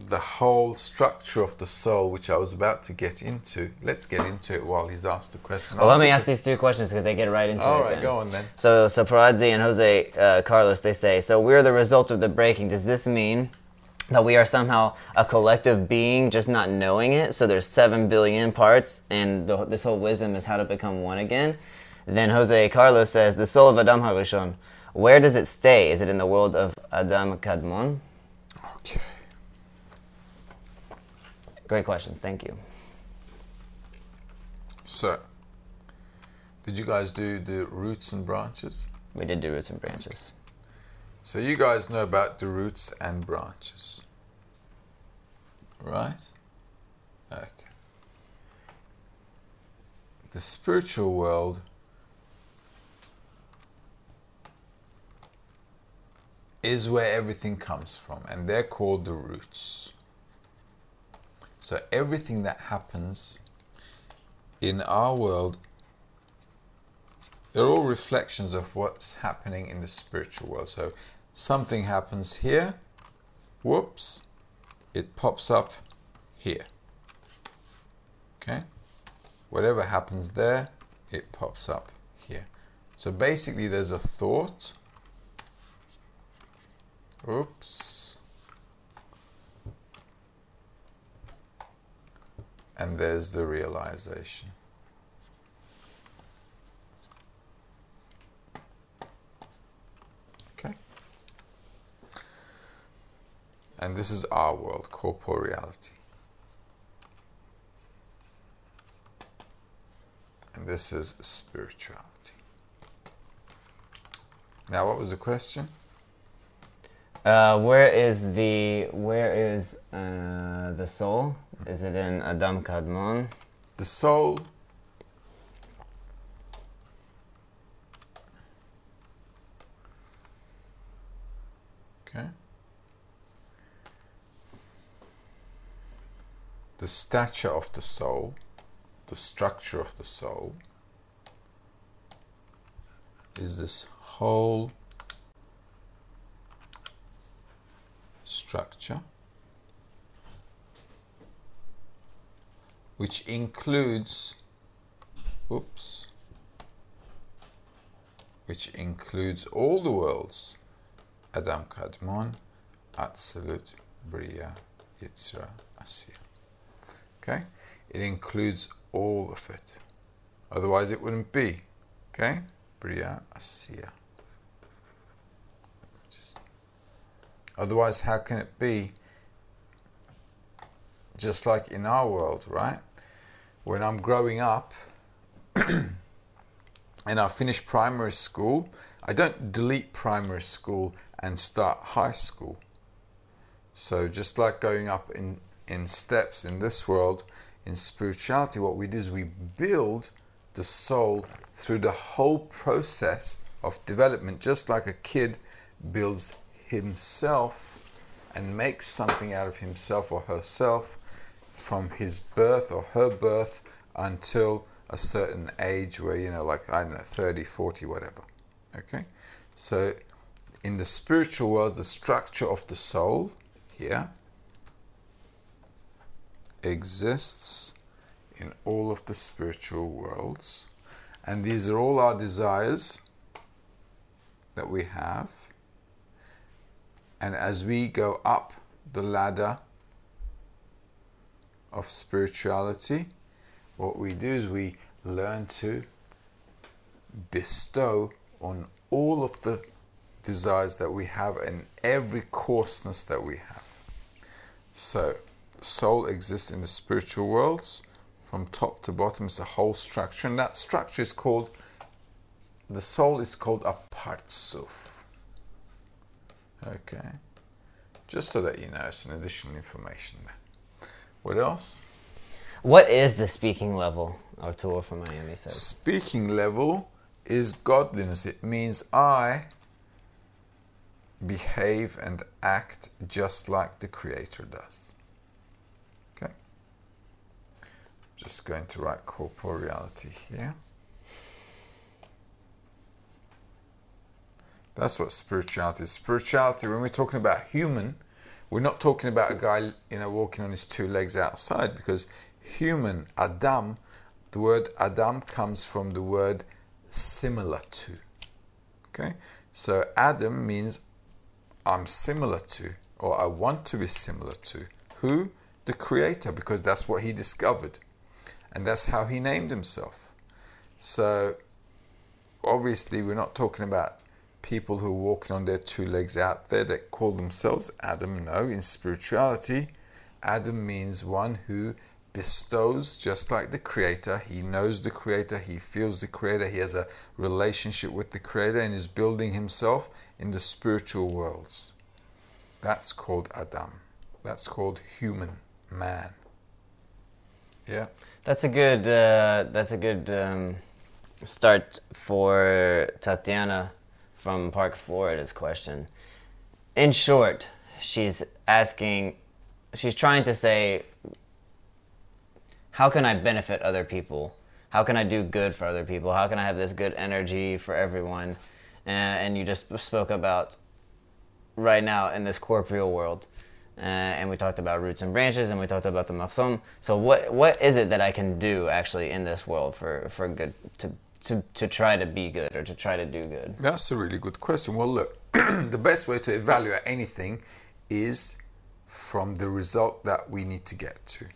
The whole structure of the soul, which I was about to get into. Let's get into it while he's asked the question. Well, let me ask these two questions because they get right into it. All right, go on then. So Paradzi and Jose Carlos, they say, so we're the result of the breaking. Does this mean that we are somehow a collective being, just not knowing it? So there's 7 billion parts, and this whole wisdom is how to become one again. Then Jose Carlos says, the soul of Adam HaRishon, where does it stay? Is it in the world of Adam Kadmon? Okay. Great questions, thank you. So, did you guys do the roots and branches? We did do roots and branches. So you guys know about the roots and branches, right? Okay. The spiritual world is where everything comes from, and they're called the roots. So everything that happens in our world, they're all reflections of what's happening in the spiritual world. So something happens here, whoops, it pops up here. Okay? Whatever happens there, it pops up here. So basically there's a thought, oops, and there's the realization. Okay? And this is our world, corporeality. And this is spirituality. Now, what was the question? Where is the soul? Is it in Adam Kadmon? The soul Okay. The stature of the soul, the structure of the soul, is this whole structure, which includes, all the worlds, Adam Kadmon, Atzilut, Bria, Yitzra, Asiya. Okay? It includes all of it. Otherwise it wouldn't be. Okay? Bria, Asiya. Otherwise, how can it be? Just like in our world, right? When I'm growing up and I finish primary school, I don't delete primary school and start high school. So just like going up in steps in this world, in spirituality, what we do is we build the soul through the whole process of development, just like a kid builds himself and makes something out of himself or herself from his birth or her birth until a certain age where, like, I don't know, 30, 40, whatever. Okay? So in the spiritual world, the structure of the soul here exists in all of the spiritual worlds. And these are all our desires that we have. And as we go up the ladder of spirituality, what we do is we learn to bestow on all of the desires that we have and every coarseness that we have. So, soul exists in the spiritual worlds. From top to bottom is a whole structure. And that structure is called, the soul is called a partsuf. Okay, just so that you know, it's an additional information there. What else? What is the speaking level? Arturo from Miami says. Speaking level is godliness. It means I behave and act just like the Creator does. Okay. Just going to write corporeality here. That's what spirituality is. Spirituality, when we're talking about human, we're not talking about a guy, walking on his two legs outside, because human, Adam, the word Adam comes from the word similar to. Okay? So Adam means I'm similar to, or I want to be similar to. Who? The Creator, because that's what he discovered. And that's how he named himself. So, obviously, we're not talking about people who are walking on their two legs out there that call themselves Adam. No, in spirituality, Adam means one who bestows just like the Creator. He knows the Creator, he feels the Creator, he has a relationship with the Creator and is building himself in the spiritual worlds. That's called Adam. That's called human, man. Yeah? That's a good start for Tatiana from Park Florida's question. In short, she's trying to say, how can I benefit other people? How can I do good for other people? How can I have this good energy for everyone? And you just spoke about right now in this corporeal world. And we talked about roots and branches, and we talked about the machzon. So what is it that I can do actually in this world for good, to try to be good or to try to do good? That's a really good question. Well, look, the best way to evaluate anything is from the result that we need to get to.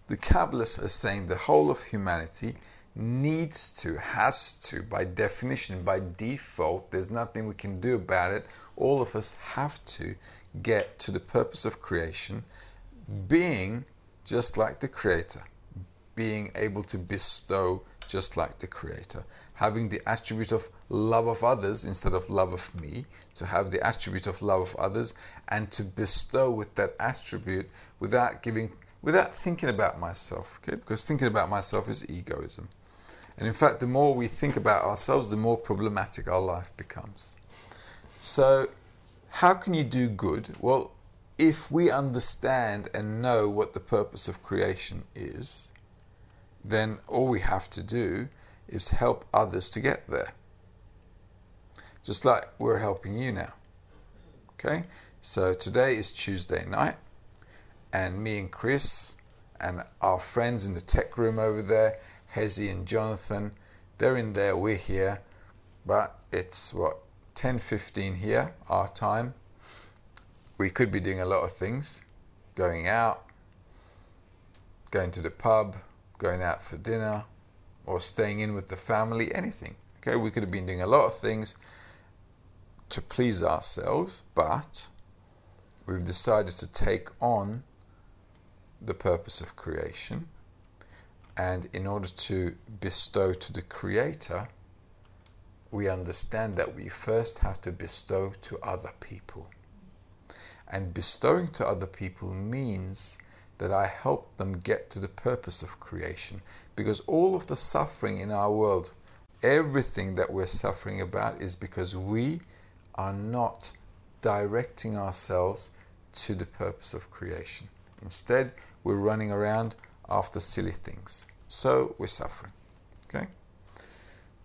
The Kabbalists are saying the whole of humanity has to, by definition, by default, there's nothing we can do about it. All of us have to get to the purpose of creation, being just like the Creator, being able to bestow just like the Creator, having the attribute of love of others instead of love of me, to have the attribute of love of others and to bestow with that attribute without thinking about myself, okay? Because thinking about myself is egoism. And in fact, the more we think about ourselves, the more problematic our life becomes. So, how can you do good? Well, if we understand and know what the purpose of creation is, then all we have to do is help others to get there. Just like we're helping you now. Okay? So today is Tuesday night, and me and Chris and our friends in the tech room over there, Hezi and Jonathan, they're in there, we're here, but it's 10:15 here, our time. We could be doing a lot of things, going out, going to the pub, going out for dinner, or staying in with the family, anything. Okay, we could have been doing a lot of things to please ourselves, but we've decided to take on the purpose of creation, and in order to bestow to the Creator, we understand that we first have to bestow to other people. And bestowing to other people means that I help them get to the purpose of creation, because all of the suffering in our world, everything that we're suffering about, is because we are not directing ourselves to the purpose of creation. Instead, we're running around after silly things. So we're suffering. Okay?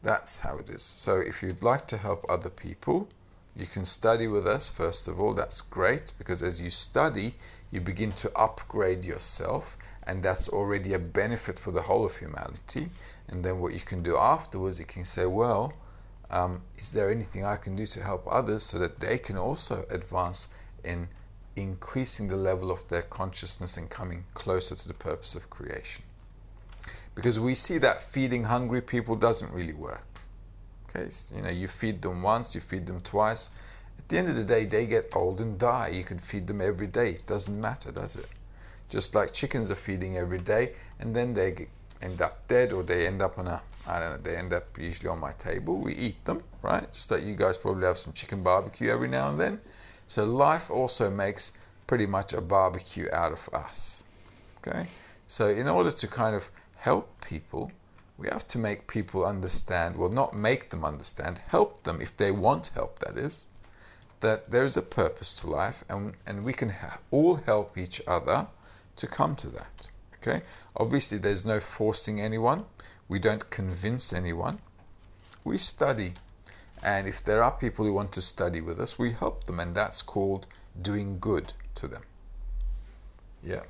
That's how it is. So if you'd like to help other people, you can study with us, first of all. That's great, because as you study, you begin to upgrade yourself, and that's already a benefit for the whole of humanity. And then what you can do afterwards, you can say, well, is there anything I can do to help others so that they can also advance in increasing the level of their consciousness and coming closer to the purpose of creation? Because we see that feeding hungry people doesn't really work. Okay, you feed them once, you feed them twice. At the end of the day, they get old and die. You can feed them every day. It doesn't matter, does it? Just like chickens are feeding every day, and then they end up dead, or they end up on they end up usually on my table. We eat them, right? Just like you guys probably have some chicken barbecue every now and then. So life also makes pretty much a barbecue out of us. Okay? So in order to kind of help people, we have to make people understand, well, not make them understand, help them, if they want help, that is, that there is a purpose to life, and we can all help each other to come to that. Okay? Obviously, there's no forcing anyone. We don't convince anyone. We study. And if there are people who want to study with us, we help them, and that's called doing good to them. Yeah.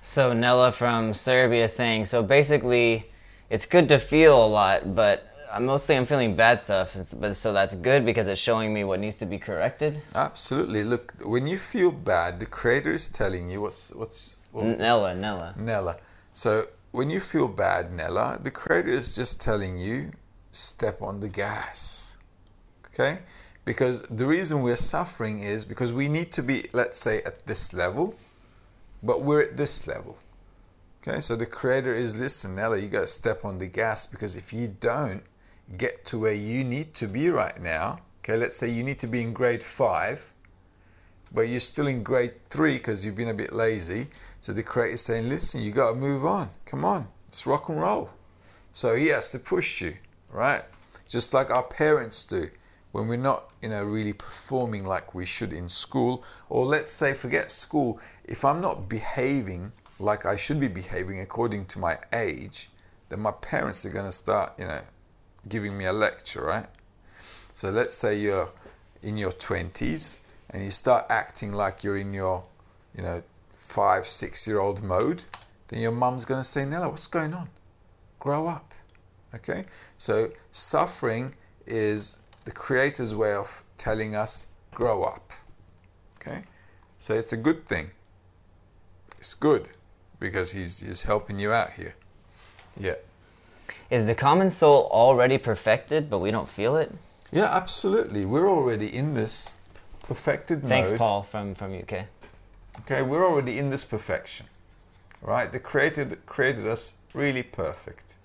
So Nella from Serbia is saying, so basically, it's good to feel a lot, but mostly I'm feeling bad stuff. So that's good because it's showing me what needs to be corrected. Absolutely. Look, when you feel bad, the Creator is telling you what was Nella. Nella. So when you feel bad, Nella, the Creator is just telling you, step on the gas. Okay? Because the reason we're suffering is because we need to be, let's say, at this level, but we're at this level. Okay? So the Creator is, listen, Nella, you got to step on the gas, because if you don't get to where you need to be right now, okay, let's say you need to be in grade 5, but you're still in grade 3 because you've been a bit lazy. So the Creator is saying, listen, you got to move on. Come on, it's rock and roll. So He has to push you, right? Just like our parents do when we're not, really performing like we should in school. Or let's say, forget school. If I'm not behaving like I should be behaving according to my age, then my parents are going to start, giving me a lecture, right? So let's say you're in your 20s and you start acting like you're in your, 5-6-year-old mode, then your mum's going to say, Nella, what's going on? Grow up. Okay? So suffering is the Creator's way of telling us, grow up. Okay? So it's a good thing. It's good because he's helping you out here. Yeah. Is the common soul already perfected, but we don't feel it? Yeah, absolutely. We're already in this perfected mode. Thanks, Paul from UK. Okay, we're already in this perfection. Right? The Creator created us really perfect.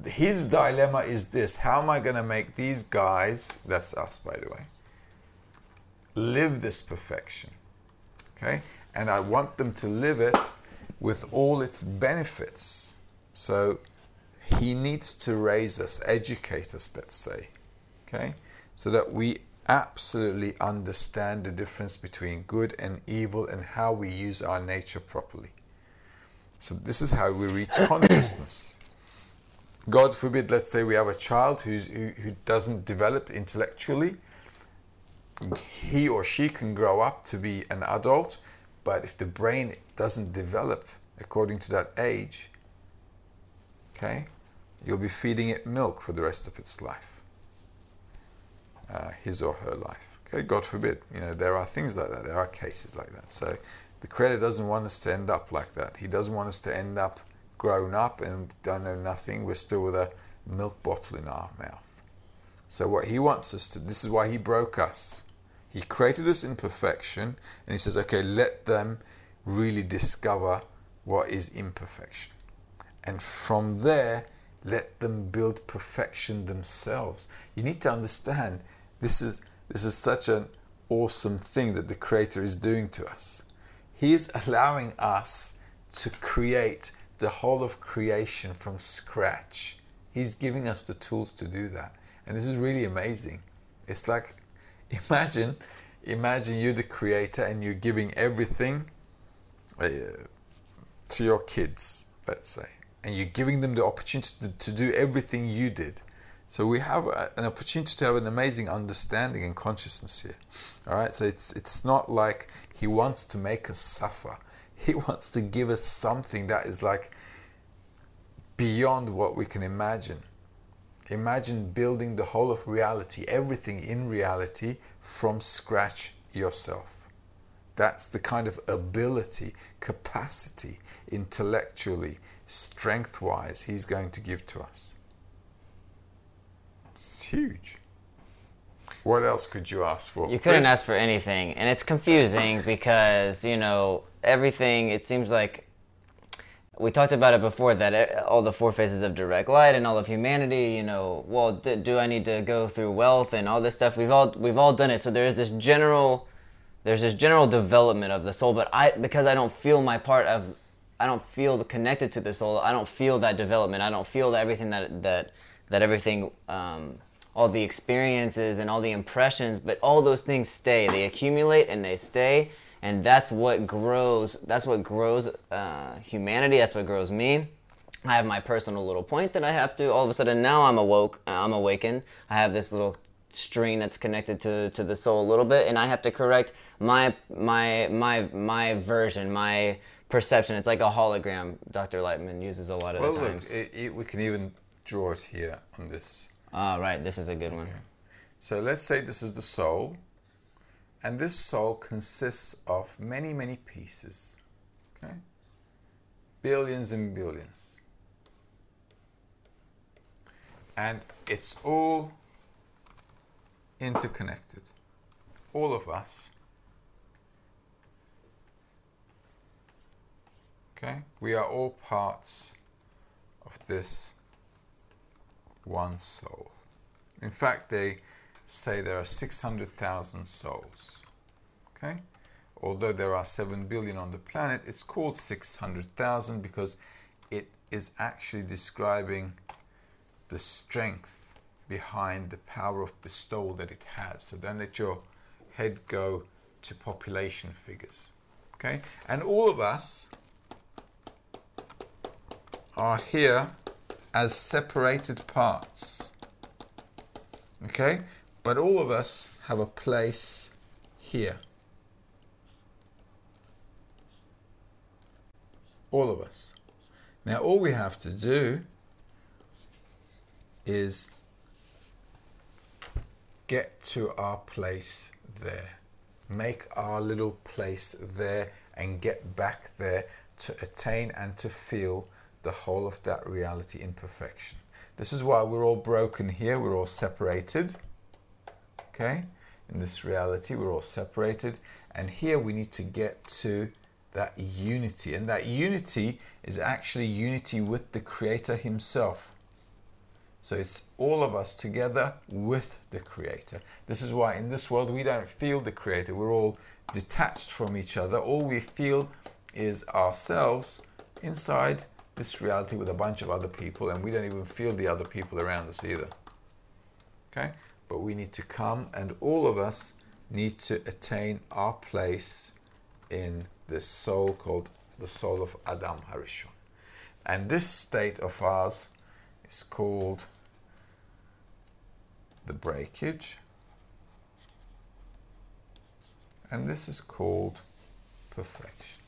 His dilemma is this: how am I going to make these guys, that's us by the way, live this perfection? Okay? And I want them to live it with all its benefits. So He needs to raise us, educate us, let's say, okay, so that we absolutely understand the difference between good and evil and how we use our nature properly. So this is how we reach consciousness. God forbid, let's say we have a child who doesn't develop intellectually. He or she can grow up to be an adult, but if the brain doesn't develop according to that age, okay, you'll be feeding it milk for the rest of its life, his or her life. Okay, God forbid. There are things like that. There are cases like that. So the Creator doesn't want us to end up like that. He doesn't want us to end up grown up and don't know nothing. We're still with a milk bottle in our mouth. So what He wants us to, this is why He broke us. He created us in perfection, and He says, okay, let them really discover what is imperfection. And from there, let them build perfection themselves. You need to understand, this is such an awesome thing that the Creator is doing to us. He is allowing us to create the whole of creation from scratch. He's giving us the tools to do that. And this is really amazing. It's like, imagine you're the Creator and you're giving everything to your kids, let's say. And you're giving them the opportunity to do everything you did. So we have an opportunity to have an amazing understanding and consciousness here. All right, so it's not like He wants to make us suffer. He wants to give us something that is like beyond what we can imagine. Imagine building the whole of reality, everything in reality, from scratch yourself. That's the kind of ability, capacity, intellectually, strength-wise, He's going to give to us. It's huge. What else could you ask for? You couldn't ask for anything. And it's confusing because, everything, it seems like, we talked about it before, that all the four phases of direct light and all of humanity, well, do I need to go through wealth and all this stuff? We've all done it. So there's this general development of the soul, but because I don't feel my part of, I don't feel connected to the soul, I don't feel that development, I don't feel that everything that everything, all the experiences and all the impressions, but all those things stay, they accumulate and they stay, and that's what grows humanity, that's what grows me. I have my personal little point that I have to, all of a sudden now I'm awakened, I have this little string that's connected to the soul a little bit, and I have to correct my version, my perception. It's like a hologram. Dr. Lightman uses a lot of the times. Well, look, we can even draw it here on this. Right, this is a good one. So let's say this is the soul, and this soul consists of many, many pieces. Okay? Billions and billions. And it's all interconnected. All of us. Okay? We are all parts of this one soul. In fact, they say there are 600,000 souls. Okay? Although there are 7 billion on the planet, it's called 600,000 because it is actually describing the strength behind the power of bestowal that it has. So don't let your head go to population figures. Okay? And all of us are here as separated parts. Okay? But all of us have a place here. All of us. Now all we have to do is get to our place there. Make our little place there and get back there to attain and to feel the whole of that reality in perfection. This is why we're all broken here. We're all separated. Okay? In this reality, we're all separated. And here we need to get to that unity. And that unity is actually unity with the Creator Himself. So it's all of us together with the Creator. This is why in this world we don't feel the Creator. We're all detached from each other. All we feel is ourselves inside this reality with a bunch of other people, and we don't even feel the other people around us either. Okay? but we need to come, and all of us need to attain our place in this soul called the soul of Adam Harishon. And this state of ours is called the breakage, and this is called perfection.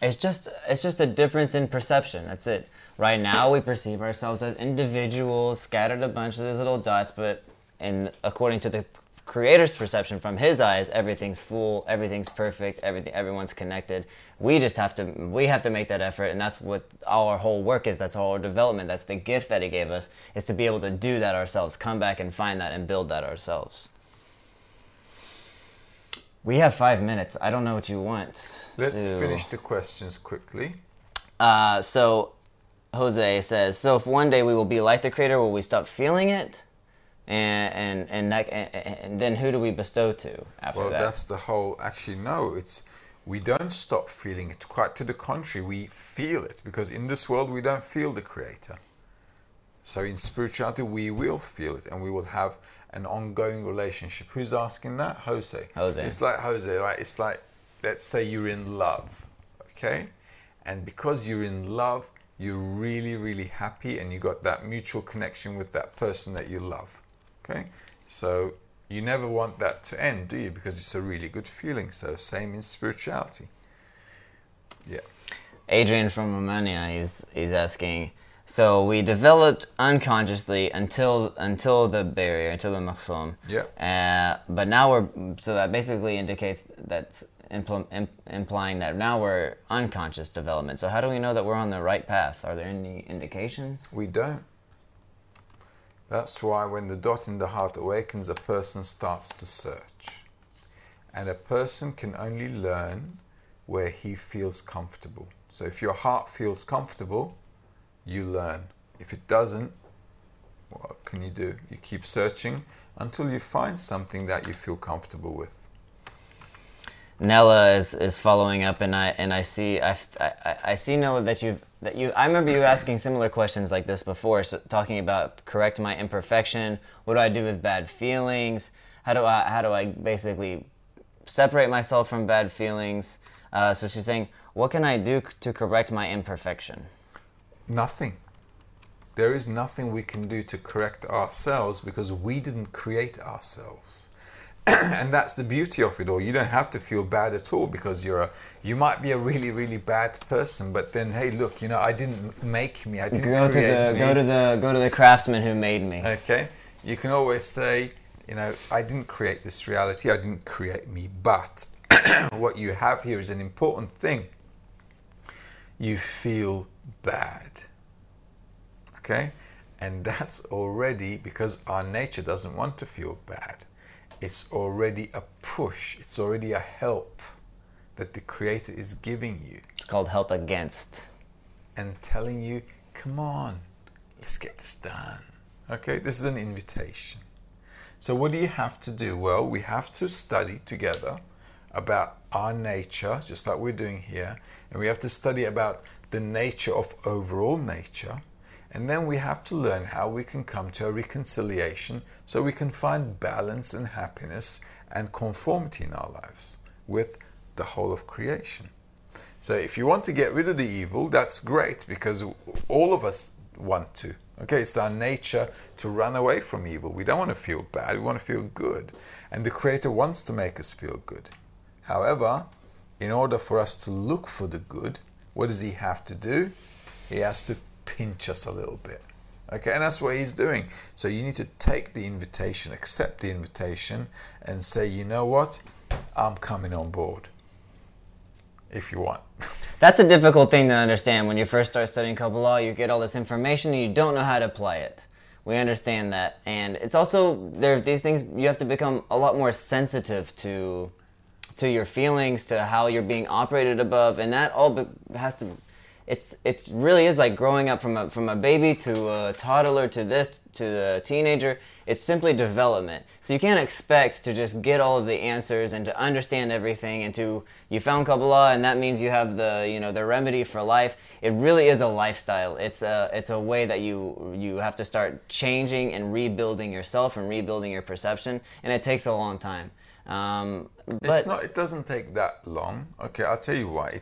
It's just a difference in perception. That's it. Right now we perceive ourselves as individuals scattered a bunch of these little dots, but according to the Creator's perception, from His eyes, everything's full, everything's perfect, everyone's connected. We have to make that effort, and that's what our whole work is. That's all our development. That's the gift that He gave us, is to be able to do that ourselves. Come back and find that and build that ourselves. We have 5 minutes. I don't know what you want. Let's finish the questions quickly. So Jose says, so if one day we will be like the Creator, will we stop feeling it? And then who do we bestow to after that? Well, that's the whole, actually no, we don't stop feeling it. Quite to the contrary, we feel it, because in this world we don't feel the Creator. So in spirituality we will feel it, and we will have an ongoing relationship. Who's asking that? Jose. It's like Jose, right? It's like, let's say you're in love, okay? And because you're in love, you're really, really happy, and you got that mutual connection with that person that you love, okay? So you never want that to end, do you? Because it's a really good feeling. So same in spirituality. Yeah. Adrian from Romania, he's asking, so we developed unconsciously until the barrier, until the maqsoom. Yeah. But now so that basically indicates that's implying that now we're unconscious development. So how do we know that we're on the right path? Are there any indications? We don't. That's why when the dot in the heart awakens, a person starts to search. And a person can only learn where he feels comfortable. So if your heart feels comfortable, you learn. If it doesn't, what can you do? You keep searching until you find something that you feel comfortable with. Nella is following up, and I see Nella that I remember you asking similar questions like this before, so talking about correct my imperfection. What do I do with bad feelings? How do I basically separate myself from bad feelings? So she's saying, what can I do to correct my imperfection? Nothing. There is nothing we can do to correct ourselves, because we didn't create ourselves. And that's the beauty of it all. You don't have to feel bad at all, because you might be a really, really bad person, but then, hey, look, I didn't make me. I didn't create me. Go to the craftsman who made me. Okay. You can always say, I didn't create this reality. I didn't create me. But what you have here is an important thing. You feel bad. Okay? And that's already because our nature doesn't want to feel bad. It's already a push. It's already a help that the Creator is giving you. It's called help against. And telling you, come on, let's get this done. Okay? This is an invitation. So what do you have to do? Well, we have to study together about our nature, just like we're doing here. And we have to study about the nature of overall nature. And then we have to learn how we can come to a reconciliation so we can find balance and happiness and conformity in our lives with the whole of creation. So if you want to get rid of the evil, that's great, because all of us want to. Okay, it's our nature to run away from evil. We don't want to feel bad, we want to feel good. And the Creator wants to make us feel good. However, in order for us to look for the good, what does He have to do? He has to pinch us a little bit. Okay, and that's what He's doing. So you need to take the invitation, accept the invitation, and say, you know what? I'm coming on board. If you want. That's a difficult thing to understand. When you first start studying Kabbalah, you get all this information and you don't know how to apply it. We understand that. And it's also, there are these things, you have to become a lot more sensitive to your feelings, to how you're being operated above, and that all has to, it's really is like growing up from a baby to a toddler to the teenager. It's simply development. So you can't expect to just get all of the answers and to understand everything and you found Kabbalah and that means you have the remedy for life. It really is a lifestyle. It's a way that you have to start changing and rebuilding yourself and rebuilding your perception, and it takes a long time. But it doesn't take that long. Okay, I'll tell you why.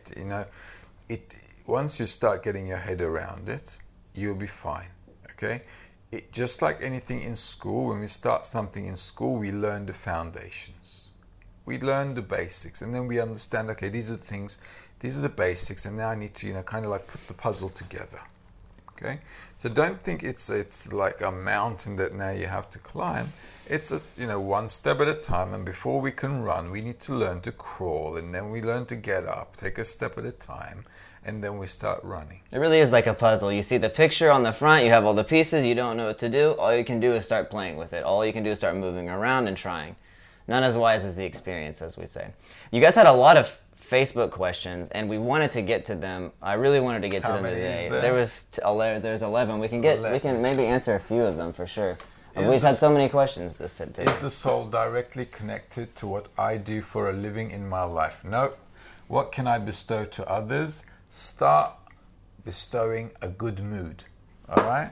Once you start getting your head around it, you'll be fine. Okay, just like anything in school, when we start something in school, we learn the foundations, we learn the basics, and then we understand. Okay, these are the things, these are the basics, and now I need to kind of like put the puzzle together. Okay, so don't think it's like a mountain that now you have to climb. It's one step at a time, and before we can run, we need to learn to crawl, and then we learn to get up, take a step at a time, and then we start running. It really is like a puzzle. You see the picture on the front, you have all the pieces, you don't know what to do. All you can do is start playing with it. All you can do is start moving around and trying. None as wise as the experience, as we say. You guys had a lot of Facebook questions, and we wanted to get to them. I really wanted to get to them today. There's 11. We can maybe answer a few of them for sure. We've had so many questions this today. Is the soul directly connected to what I do for a living in my life? No. What can I bestow to others? Start bestowing a good mood. All right?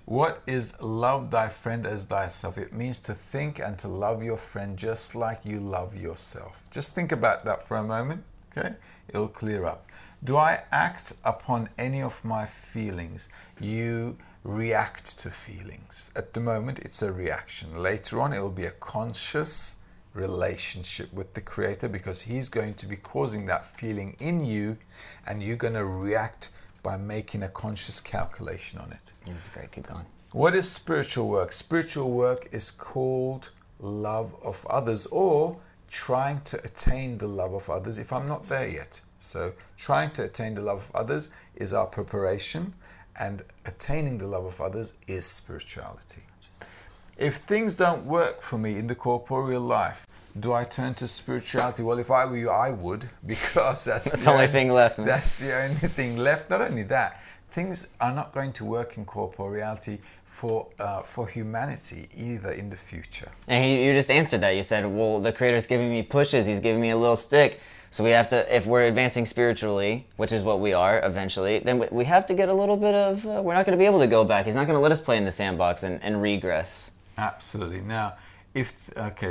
What is love thy friend as thyself? It means to think and to love your friend just like you love yourself. Just think about that for a moment, okay? It'll clear up. Do I act upon any of my feelings? You react to feelings. At the moment, it's a reaction. Later on, it will be a conscious relationship with the Creator, because He's going to be causing that feeling in you, and you're going to react by making a conscious calculation on it. That's great. Keep going. What is spiritual work? Spiritual work is called love of others, or trying to attain the love of others if I'm not there yet. So trying to attain the love of others is our preparation, and attaining the love of others is spirituality. If things don't work for me in the corporeal life, do I turn to spirituality? Well, if I were you, I would, because that's the only thing left. Man. That's the only thing left. Not only that, things are not going to work in corporeality for humanity either in the future. And you just answered that. You said, well, the Creator's giving me pushes. He's giving me a little stick. So we have to, if we're advancing spiritually, which is what we are eventually, then we have to get a little bit of, we're not going to be able to go back. He's not going to let us play in the sandbox and regress. Absolutely. Now,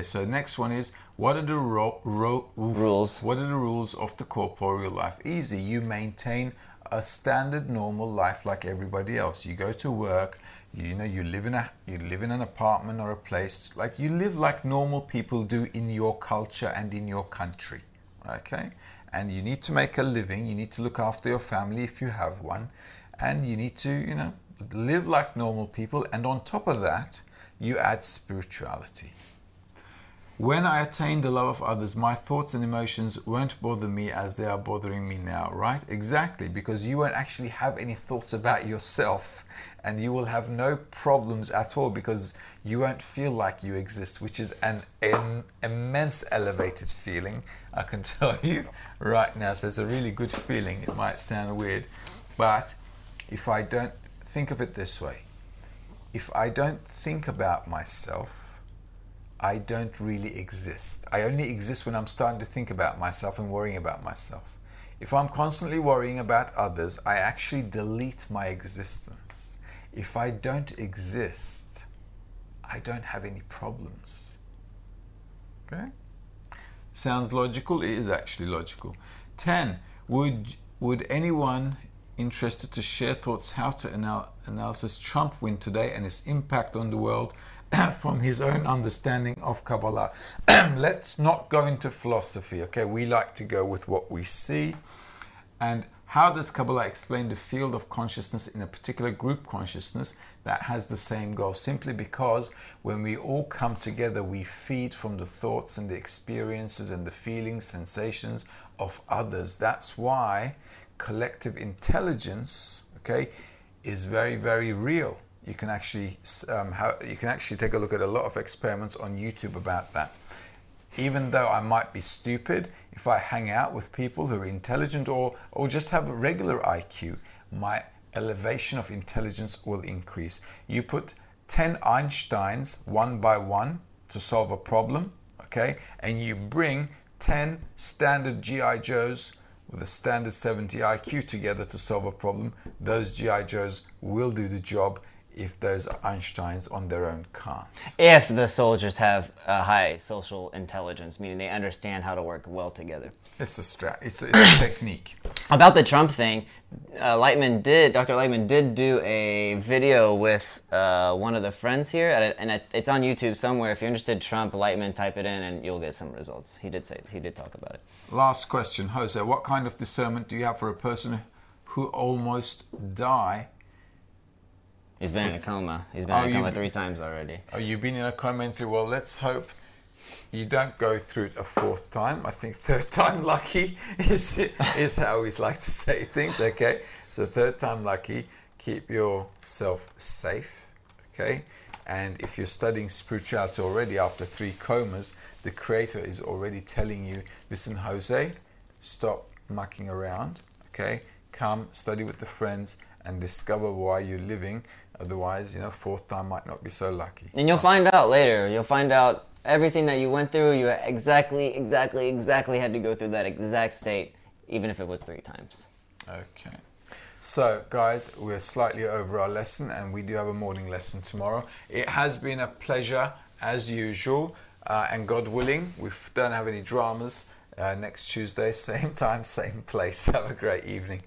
so next one is, what are the rules? What are the rules of the corporeal life? Easy. You maintain a standard normal life like everybody else. You go to work, you live in an apartment or a place, like you live like normal people do in your culture and in your country. Okay? And you need to make a living, you need to look after your family if you have one, and you need to, live like normal people, and on top of that, you add spirituality. When I attain the love of others, my thoughts and emotions won't bother me as they are bothering me now, right? Exactly, because you won't actually have any thoughts about yourself, and you will have no problems at all, because you won't feel like you exist, which is an immense elevated feeling, I can tell you right now. So it's a really good feeling. It might sound weird, but if I don't think of it this way, if I don't think about myself, I don't really exist. I only exist when I'm starting to think about myself and worrying about myself. If I'm constantly worrying about others, I actually delete my existence. If I don't exist, I don't have any problems. Okay? Sounds logical? It is actually logical. 10. Would anyone interested to share thoughts how to analysis Trump win today and its impact on the world from his own understanding of Kabbalah? Let's not go into philosophy, okay? We like to go with what we see. And how does Kabbalah explain the field of consciousness in a particular group consciousness that has the same goal? Simply because when we all come together, we feed from the thoughts and the experiences and the feelings, sensations of others. That's why collective intelligence, okay, is very, very real. You can actually take a look at a lot of experiments on YouTube about that. Even though I might be stupid, if I hang out with people who are intelligent or just have a regular IQ, my elevation of intelligence will increase. You put 10 Einsteins one by one to solve a problem, okay? And you bring 10 standard GI Joes with a standard 70 IQ together to solve a problem. Those GI Joes will do the job if those Einsteins on their own can't. If the soldiers have a high social intelligence, meaning they understand how to work well together. It's a technique. About the Trump thing, Dr. Lightman did do a video with one of the friends here, and it's on YouTube somewhere. If you're interested, Trump Lightman, type it in, and you'll get some results. He did talk about it. Last question, Jose. What kind of discernment do you have for a person who almost died? He's been in a coma. He's been in a coma 3 times already. Oh, you've been in a coma in 3. Well, let's hope you don't go through it a 4th time. I think 3rd time lucky is how we like to say things, okay? So 3rd time lucky, keep yourself safe, okay? And if you're studying spirituality already after 3 comas, the Creator is already telling you, listen, Jose, stop mucking around, okay? Come, study with the friends, and discover why you're living. Otherwise, 4th time might not be so lucky. And you'll find out later. You'll find out everything that you went through. You exactly had to go through that exact state, even if it was 3 times. Okay. So, guys, we're slightly over our lesson, and we do have a morning lesson tomorrow. It has been a pleasure, as usual, and God willing, we don't have any dramas next Tuesday, same time, same place. Have a great evening.